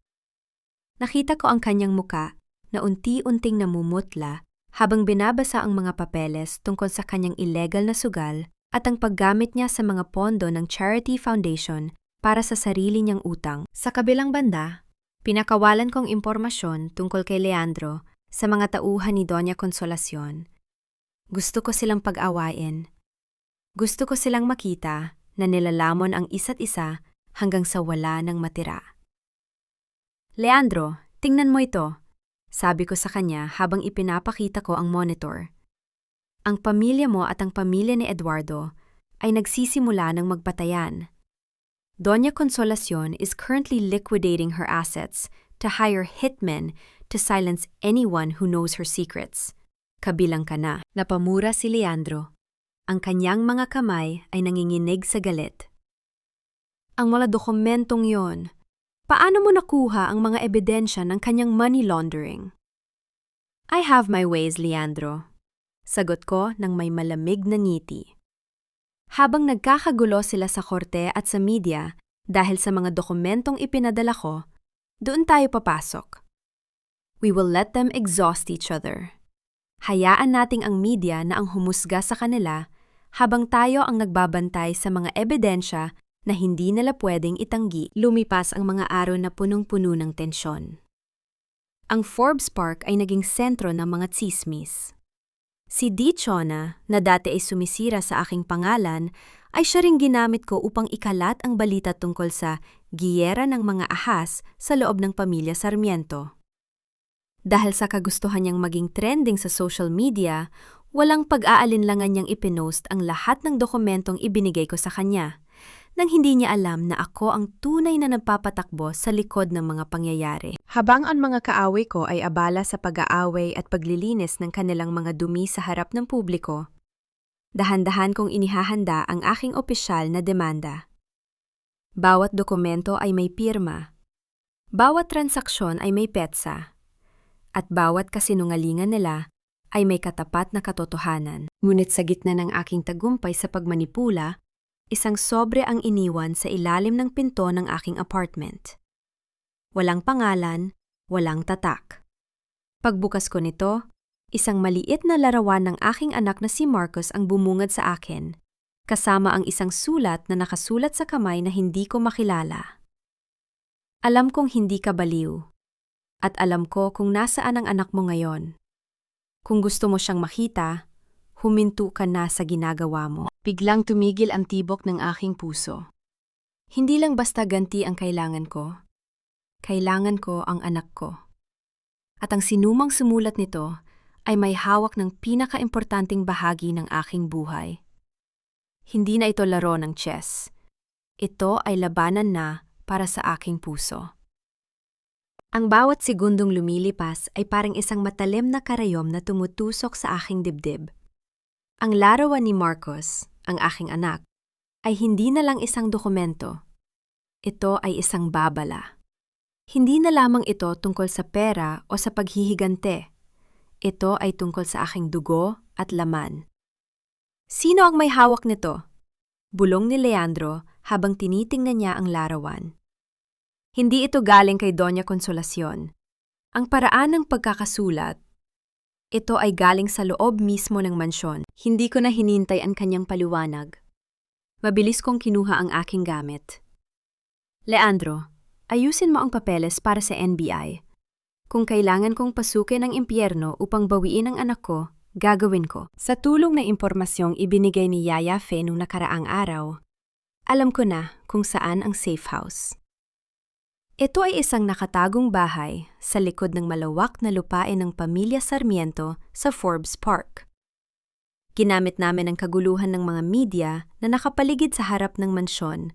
Nakita ko ang kanyang muka na unti-unting namumutla habang binabasa ang mga papeles tungkol sa kanyang illegal na sugal at ang paggamit niya sa mga pondo ng charity foundation para sa sarili niyang utang. Sa kabilang banda, pinakawalan kong impormasyon tungkol kay Leandro sa mga tauhan ni Doña Consolacion. Gusto ko silang pag-awayin. Gusto ko silang makita na nilalamon ang isa't isa hanggang sa wala nang matira. Leandro, tingnan mo ito. Sabi ko sa kanya habang ipinapakita ko ang monitor. Ang pamilya mo at ang pamilya ni Eduardo ay nagsisimula ng magpatayan. Doña Consolacion is currently liquidating her assets to hire hitmen to silence anyone who knows her secrets. Kabilang ka na. Napamura si Leandro. Ang kanyang mga kamay ay nanginginig sa galit. Ang mga dokumentong yon. Paano mo nakuha ang mga ebidensya ng kanyang money laundering? I have my ways, Leandro. Sagot ko ng may malamig na ngiti. Habang nagkakagulo sila sa korte at sa media dahil sa mga dokumentong ipinadala ko, doon tayo papasok. We will let them exhaust each other. Hayaan nating ang media na ang humusga sa kanila habang tayo ang nagbabantay sa mga ebidensya na hindi nila pwedeng itanggi. Lumipas ang mga araw na punong-puno ng tensyon. Ang Forbes Park ay naging sentro ng mga tsismis. Si Di Chona, na dati ay sumisira sa aking pangalan, ay siya ring ginamit ko upang ikalat ang balita tungkol sa giyera ng mga ahas sa loob ng pamilya Sarmiento. Dahil sa kagustuhan niyang maging trending sa social media, walang pag-aalinlangan niyang ipinost ang lahat ng dokumentong ibinigay ko sa kanya, nang hindi niya alam na ako ang tunay na nagpapatakbo sa likod ng mga pangyayari. Habang ang mga kaaway ko ay abala sa pag-aaway at paglilinis ng kanilang mga dumi sa harap ng publiko, dahan-dahan kong inihahanda ang aking opisyal na demanda. Bawat dokumento ay may pirma, bawat transaksyon ay may petsa, at bawat kasinungalingan nila ay may katapat na katotohanan. Ngunit sa gitna ng aking tagumpay sa pagmanipula, isang sobre ang iniwan sa ilalim ng pinto ng aking apartment. Walang pangalan, walang tatak. Pagbukas ko nito, isang maliit na larawan ng aking anak na si Marcos ang bumungad sa akin, kasama ang isang sulat na nakasulat sa kamay na hindi ko makilala. Alam kong hindi ka baliw, at alam ko kung nasaan ang anak mo ngayon. Kung gusto mo siyang makita, huminto ka na sa ginagawa mo. Biglang tumigil ang tibok ng aking puso. Hindi lang basta ganti ang kailangan ko. Kailangan ko ang anak ko. At ang sinumang sumulat nito ay may hawak ng pinakaimportanteng bahagi ng aking buhay. Hindi na ito laro ng chess. Ito ay labanan na para sa aking puso. Ang bawat segundong lumilipas ay parang isang matalim na karayom na tumutusok sa aking dibdib. Ang larawan ni Marcos, ang aking anak, ay hindi na lang isang dokumento. Ito ay isang babala. Hindi na lamang ito tungkol sa pera o sa paghihigante. Ito ay tungkol sa aking dugo at laman. Sino ang may hawak nito? Bulong ni Leandro habang tinitingnan niya ang larawan. Hindi ito galing kay Doña Consolacion. Ang paraan ng pagkakasulat, ito ay galing sa loob mismo ng mansyon. Hindi ko na hinintay ang kanyang paliwanag. Mabilis kong kinuha ang aking gamit. Leandro, ayusin mo ang papeles para sa NBI. Kung kailangan kong pasukin ang impyerno upang bawiin ang anak ko, gagawin ko. Sa tulong ng impormasyong ibinigay ni Yaya Fe nung nakaraang araw, alam ko na kung saan ang safe house. Ito ay isang nakatagong bahay sa likod ng malawak na lupain ng pamilya Sarmiento sa Forbes Park. Ginamit namin ang kaguluhan ng mga media na nakapaligid sa harap ng mansyon,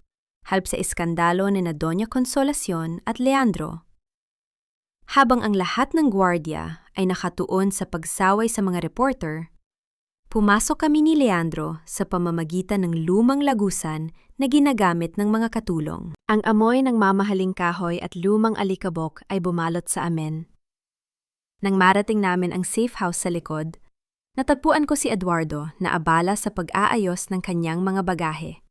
halp sa iskandalo ni na Doña Consolacion at Leandro. Habang ang lahat ng gwardiya ay nakatuon sa pagsaway sa mga reporter, pumasok kami ni Leandro sa pamamagitan ng lumang lagusan na ginagamit ng mga katulong. Ang amoy ng mamahaling kahoy at lumang alikabok ay bumalot sa amin. Nang marating namin ang safe house sa likod, natagpuan ko si Eduardo na abala sa pag-aayos ng kanyang mga bagahe.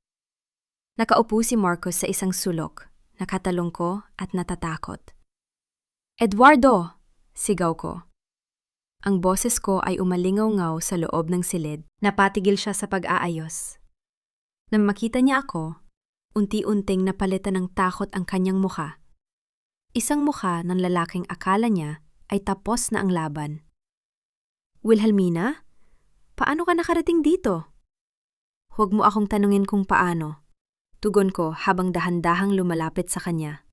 Nakaupo si Marcos sa isang sulok, nakatalongko at natatakot. "Eduardo!" sigaw ko. Ang boses ko ay umalingaw-ngaw sa loob ng silid. Napatigil siya sa pag-aayos. Nang makita niya ako, unti-unting napalitan ng takot ang kanyang mukha. Isang mukha ng lalaking akala niya ay tapos na ang laban. "Wilhelmina, paano ka nakarating dito?" "Huwag mo akong tanungin kung paano," tugon ko habang dahan-dahang lumalapit sa kanya.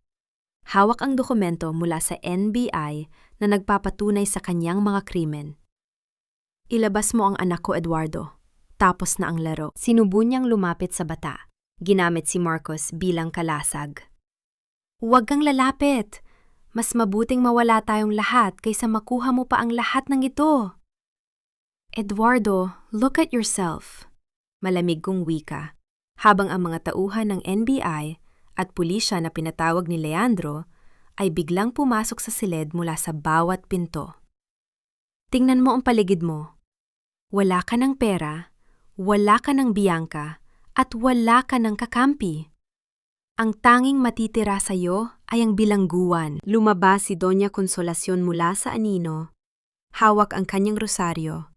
Hawak ang dokumento mula sa NBI na nagpapatunay sa kanyang mga krimen. "Ilabas mo ang anak ko, Eduardo. Tapos na ang laro." Sinubo niyang lumapit sa bata. Ginamit si Marcos bilang kalasag. "Huwag kang lalapit. Mas mabuting mawala tayong lahat kaysa makuha mo pa ang lahat ng ito." "Eduardo, look at yourself." Malamig kong wika, habang ang mga tauhan ng NBI at pulisya na pinatawag ni Leandro ay biglang pumasok sa silid mula sa bawat pinto. "Tingnan mo ang paligid mo. Wala ka ng pera, wala ka ng biyangka, at wala ka ng kakampi. Ang tanging matitira sa iyo ay ang bilangguan." Lumabas si Doña Consolacion mula sa anino. Hawak ang kanyang rosaryo.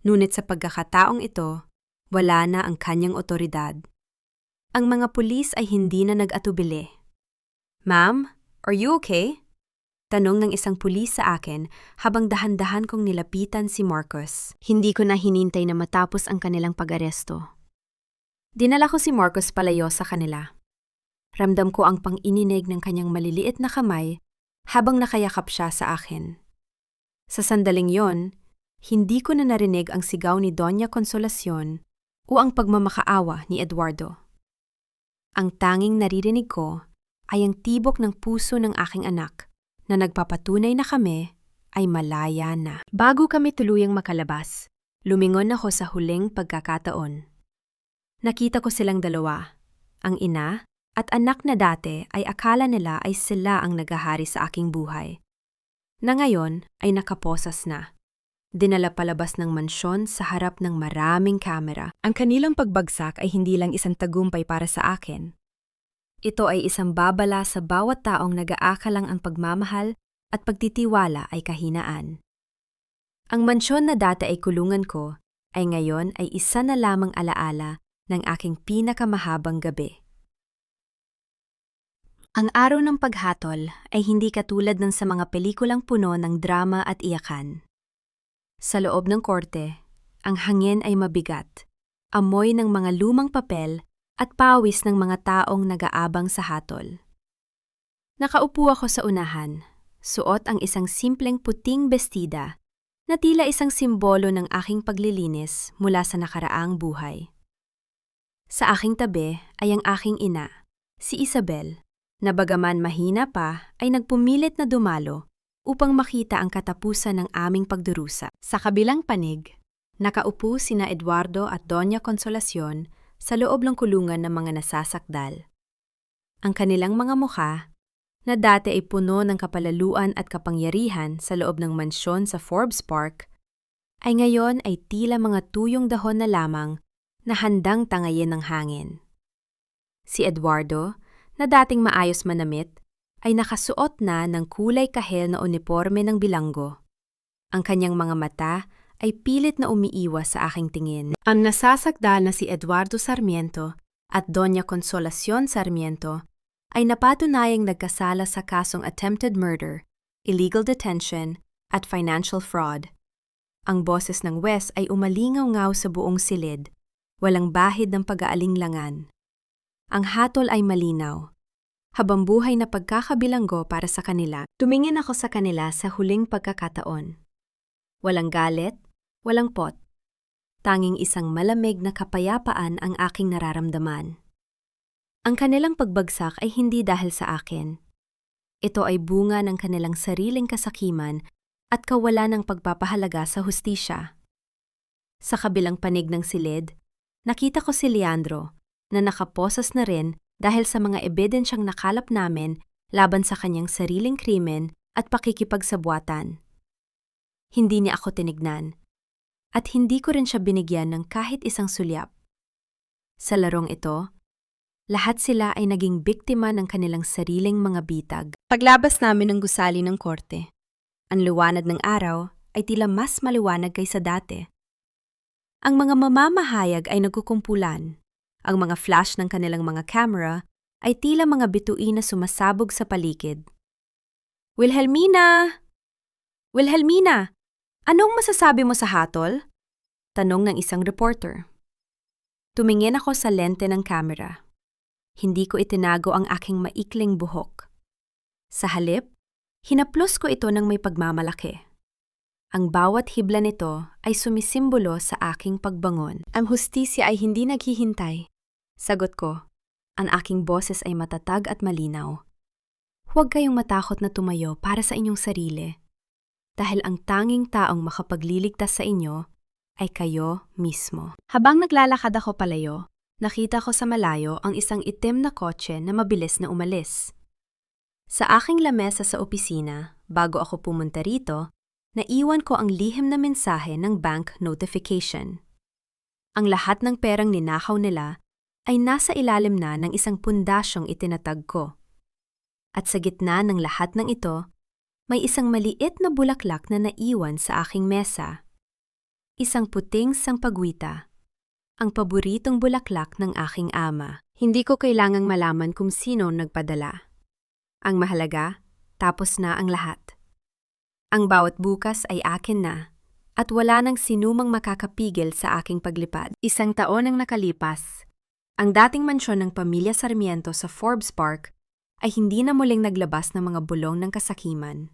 Ngunit sa pagkakataong ito, wala na ang kanyang otoridad. Ang mga pulis ay hindi na nag-atubili. "Ma'am, are you okay?" Tanong ng isang pulis sa akin habang dahan-dahan kong nilapitan si Marcos. Hindi ko na hinintay na matapos ang kanilang pag-aresto. Dinala ko si Marcos palayo sa kanila. Ramdam ko ang pang-ininig ng kanyang maliliit na kamay habang nakayakap siya sa akin. Sa sandaling yon, hindi ko na narinig ang sigaw ni Doña Consolacion o ang pagmamakaawa ni Eduardo. Ang tanging naririnig ko ay ang tibok ng puso ng aking anak na nagpapatunay na kami ay malaya na. Bago kami tuluyang makalabas, lumingon ako sa huling pagkakataon. Nakita ko silang dalawa, ang ina at anak na dati ay akala nila ay sila ang naghahari sa aking buhay, na ngayon ay nakaposas na. Dinala palabas ng mansyon sa harap ng maraming kamera. Ang kanilang pagbagsak ay hindi lang isang tagumpay para sa akin. Ito ay isang babala sa bawat taong nag-aakalang ang pagmamahal at pagtitiwala ay kahinaan. Ang mansyon na dati ay kulungan ko ay ngayon ay isa na lamang alaala ng aking pinakamahabang gabi. Ang araw ng paghatol ay hindi katulad ng sa mga pelikulang puno ng drama at iyakan. Sa loob ng korte, ang hangin ay mabigat, amoy ng mga lumang papel at pawis ng mga taong nag-aabang sa hatol. Nakaupo ako sa unahan, suot ang isang simpleng puting bestida na tila isang simbolo ng aking paglilinis mula sa nakaraang buhay. Sa aking tabi ay ang aking ina, si Isabel, na bagaman mahina pa ay nagpumilit na dumalo upang makita ang katapusan ng aming pagdurusa. Sa kabilang panig, nakaupo sina Eduardo at Doña Consolacion sa loob ng kulungan ng mga nasasakdal. Ang kanilang mga mukha, na dati ay puno ng kapalaluan at kapangyarihan sa loob ng mansyon sa Forbes Park, ay ngayon ay tila mga tuyong dahon na lamang na handang tangayin ng hangin. Si Eduardo, na dating maayos manamit, ay nakasuot na ng kulay kahel na uniporme ng bilanggo. Ang kanyang mga mata ay pilit na umiiwas sa aking tingin. Ang nasasakdal na si Eduardo Sarmiento at Doña Consolacion Sarmiento ay napatunayang nagkasala sa kasong attempted murder, illegal detention, at financial fraud. Ang boses ng Wes ay umalingaw-ngaw sa buong silid, walang bahid ng pag-aalinglangan. Ang hatol ay malinaw. Habang buhay na pagkakabilanggo para sa kanila, tumingin ako sa kanila sa huling pagkakataon. Walang galit, walang pot. Tanging isang malamig na kapayapaan ang aking nararamdaman. Ang kanilang pagbagsak ay hindi dahil sa akin. Ito ay bunga ng kanilang sariling kasakiman at kawalan ng pagpapahalaga sa hustisya. Sa kabilang panig ng silid, nakita ko si Leandro na nakaposas na rin dahil sa mga ebidensyang nakalap namin laban sa kanyang sariling krimen at pakikipagsabwatan. Hindi niya ako tinignan, at hindi ko rin siya binigyan ng kahit isang sulyap. Sa larong ito, lahat sila ay naging biktima ng kanilang sariling mga bitag. Paglabas namin ng gusali ng korte, ang liwanag ng araw ay tila mas maliwanag kaysa dati. Ang mga mamamahayag ay nagkukumpulan. Ang mga flash ng kanilang mga camera ay tila mga bituin na sumasabog sa paligid. Wilhelmina! Wilhelmina! Anong masasabi mo sa hatol? Tanong ng isang reporter. Tumingin ako sa lente ng camera. Hindi ko itinago ang aking maikling buhok. Sa halip, hinaplos ko ito ng may pagmamalaki. Ang bawat hibla nito ay sumisimbolo sa aking pagbangon. Ang hustisya ay hindi naghihintay. Sagot ko, ang aking boses ay matatag at malinaw. Huwag kayong matakot na tumayo para sa inyong sarili. Dahil ang tanging taong makapagliligtas sa inyo ay kayo mismo. Habang naglalakad ako palayo, nakita ko sa malayo ang isang itim na kotse na mabilis na umalis. Sa aking lamesa sa opisina, bago ako pumunta rito, naiwan ko ang lihim na mensahe ng bank notification. Ang lahat ng perang ninakaw nila ay nasa ilalim na ng isang pundasyong itinatag ko. At sa gitna ng lahat ng ito, may isang maliit na bulaklak na naiwan sa aking mesa. Isang puting sampagwita, ang paboritong bulaklak ng aking ama. Hindi ko kailangang malaman kung sino nagpadala. Ang mahalaga, tapos na ang lahat. Ang bawat bukas ay akin na, at wala nang sinumang makakapigil sa aking paglipad. Isang taon ang nakalipas. Ang dating mansyon ng pamilya Sarmiento sa Forbes Park ay hindi na muling naglabas ng mga bulong ng kasakiman.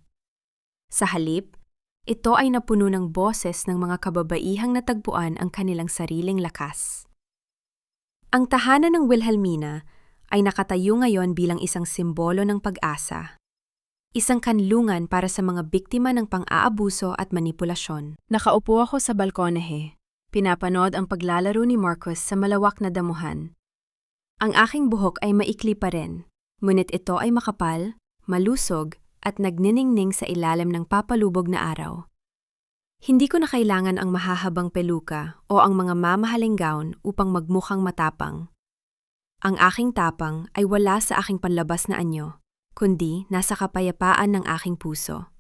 Sa halip, ito ay napuno ng boses ng mga kababaihang natagpuan ang kanilang sariling lakas. Ang tahanan ng Wilhelmina ay nakatayo ngayon bilang isang simbolo ng pag-asa. Isang kanlungan para sa mga biktima ng pang-aabuso at manipulasyon. Nakaupo ako sa balkonehe. Pinapanood ang paglalaro ni Marcos sa malawak na damuhan. Ang aking buhok ay maikli pa rin, ngunit ito ay makapal, malusog, at nagniningning sa ilalim ng papalubog na araw. Hindi ko na kailangan ang mahahabang peluka o ang mga mamahaling gown upang magmukhang matapang. Ang aking tapang ay wala sa aking panlabas na anyo, kundi nasa kapayapaan ng aking puso.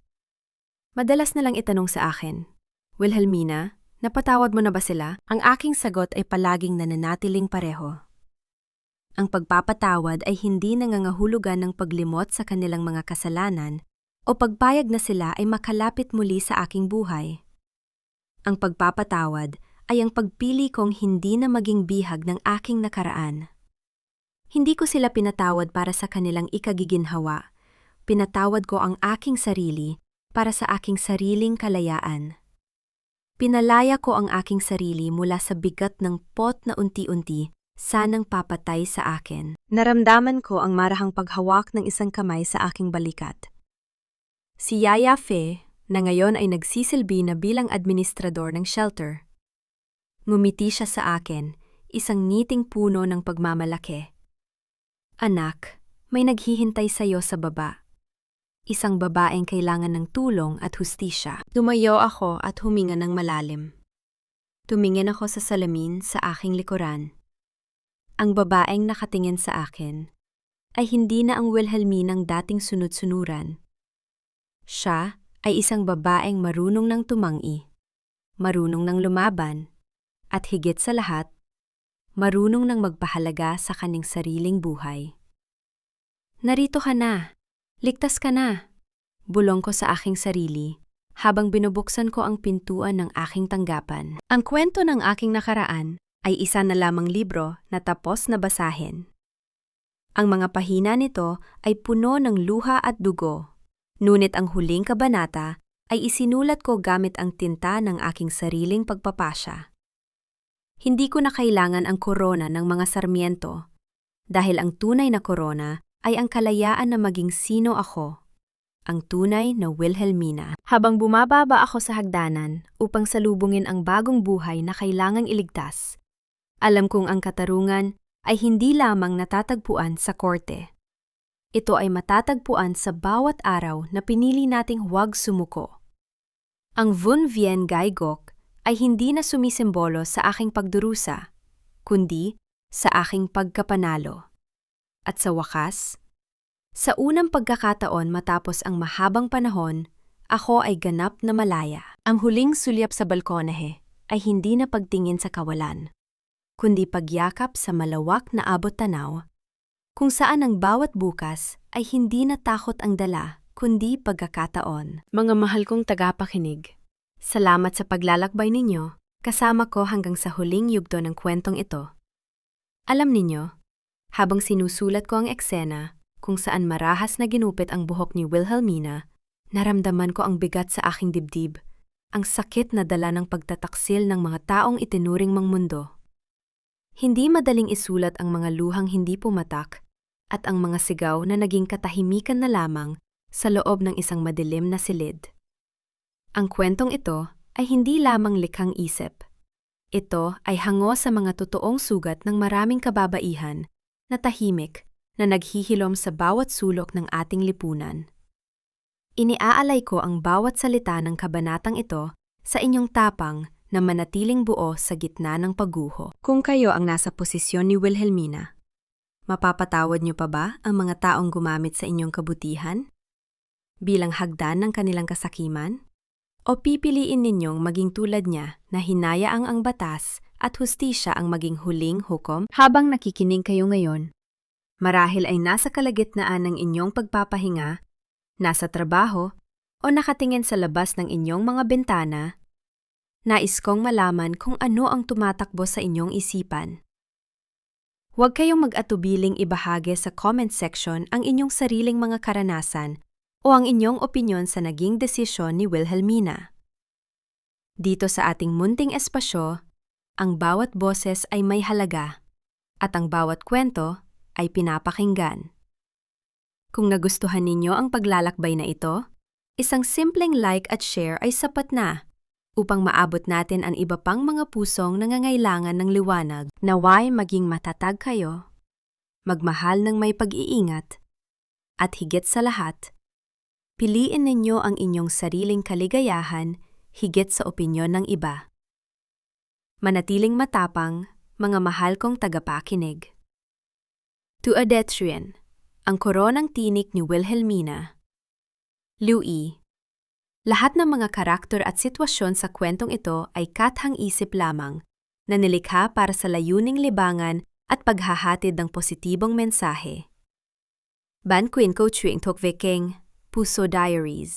Madalas na lang itanong sa akin, Wilhelmina, napatawad mo na ba sila? Ang aking sagot ay palaging nananatiling pareho. Ang pagpapatawad ay hindi nangangahulugan ng paglimot sa kanilang mga kasalanan o pagpayag na sila ay makalapit muli sa aking buhay. Ang pagpapatawad ay ang pagpili kong hindi na maging bihag ng aking nakaraan. Hindi ko sila pinatawad para sa kanilang ikagiginhawa. Pinatawad ko ang aking sarili para sa aking sariling kalayaan. Pinalaya ko ang aking sarili mula sa bigat ng pot na unti-unti sanang papatay sa akin. Naramdaman ko ang marahang paghawak ng isang kamay sa aking balikat. Si Yaya Fe, na ngayon ay nagsisilbi na bilang administrador ng shelter. Ngumiti siya sa akin, isang ngiting puno ng pagmamalaki. Anak, may naghihintay sa iyo sa baba. Isang babaeng kailangan ng tulong at hustisya. Tumayo ako at huminga ng malalim. Tumingin ako sa salamin sa aking likuran. Ang babaeng nakatingin sa akin ay hindi na ang Wilhelminang dating sunod-sunuran. Siya ay isang babaeng marunong ng tumangi, marunong ng lumaban, at higit sa lahat, marunong ng magpahalaga sa kanyang sariling buhay. Narito ka na. Ligtas ka na. Bulong ko sa aking sarili habang binubuksan ko ang pintuan ng aking tanggapan. Ang kwento ng aking nakaraan ay isa na lamang libro na tapos na basahin. Ang mga pahina nito ay puno ng luha at dugo, ngunit ang huling kabanata ay isinulat ko gamit ang tinta ng aking sariling pagpapasya. Hindi ko na kailangan ang korona ng mga sarmiento, dahil ang tunay na korona ay ang kalayaan na maging sino ako, ang tunay na Wilhelmina. Habang bumababa ako sa hagdanan upang salubungin ang bagong buhay na kailangang iligtas, alam kong ang katarungan ay hindi lamang natatagpuan sa korte. Ito ay matatagpuan sa bawat araw na pinili nating huwag sumuko. Ang Vun Vien Gai Gok ay hindi na sumisimbolo sa aking pagdurusa, kundi sa aking pagkapanalo. At sa wakas, sa unang pagkakataon matapos ang mahabang panahon, ako ay ganap na malaya. Ang huling sulyap sa balkonahe ay hindi na pagtingin sa kawalan, kundi pagyakap sa malawak na abot-tanaw, kung saan ang bawat bukas ay hindi na takot ang dala, kundi pagkakataon. Mga mahal kong tagapakinig, salamat sa paglalakbay ninyo, kasama ko hanggang sa huling yugto ng kwentong ito. Alam ninyo, habang sinusulat ko ang eksena kung saan marahas na ginupit ang buhok ni Wilhelmina, naramdaman ko ang bigat sa aking dibdib, ang sakit na dala ng pagtataksil ng mga taong itinuring mang mundo. Hindi madaling isulat ang mga luhang hindi pumatak at ang mga sigaw na naging katahimikan na lamang sa loob ng isang madilim na silid. Ang kwentong ito ay hindi lamang likhang isip. Ito ay hango sa mga totoong sugat ng maraming kababaihan na tahimik na naghihilom sa bawat sulok ng ating lipunan. Iniaalay ko ang bawat salita ng kabanatang ito sa inyong tapang na manatiling buo sa gitna ng pagguho. Kung kayo ang nasa posisyon ni Wilhelmina, mapapatawad niyo pa ba ang mga taong gumamit sa inyong kabutihan bilang hagdan ng kanilang kasakiman? O pipiliin ninyong maging tulad niya na hinayaang ang batas at hustisya ang maging huling hukom? Habang nakikinig kayo ngayon, marahil ay nasa kalagitnaan ng inyong pagpapahinga, nasa trabaho, o nakatingin sa labas ng inyong mga bintana, nais kong malaman kung ano ang tumatakbo sa inyong isipan. Huwag kayong mag-atubiling ibahagi sa comment section ang inyong sariling mga karanasan o ang inyong opinyon sa naging desisyon ni Wilhelmina. Dito sa ating munting espasyo, ang bawat boses ay may halaga at ang bawat kwento ay pinapakinggan. Kung nagustuhan ninyo ang paglalakbay na ito, isang simpleng like at share ay sapat na upang maabot natin ang iba pang mga pusong nangangailangan ng liwanag. Naway maging matatag kayo, magmahal ng may pag-iingat, at higit sa lahat, piliin ninyo ang inyong sariling kaligayahan higit sa opinyon ng iba. Manatiling matapang, mga mahal kong tagapakinig. To Adetrian, ang koronang tinik ni Wilhelmina. Louis. Lahat ng mga karakter at sitwasyon sa kwentong ito ay kathang-isip lamang na nilikha para sa layuning libangan at paghahatid ng positibong mensahe. Ban Quinn Ko Chuing Tok Viking, Puso Diaries.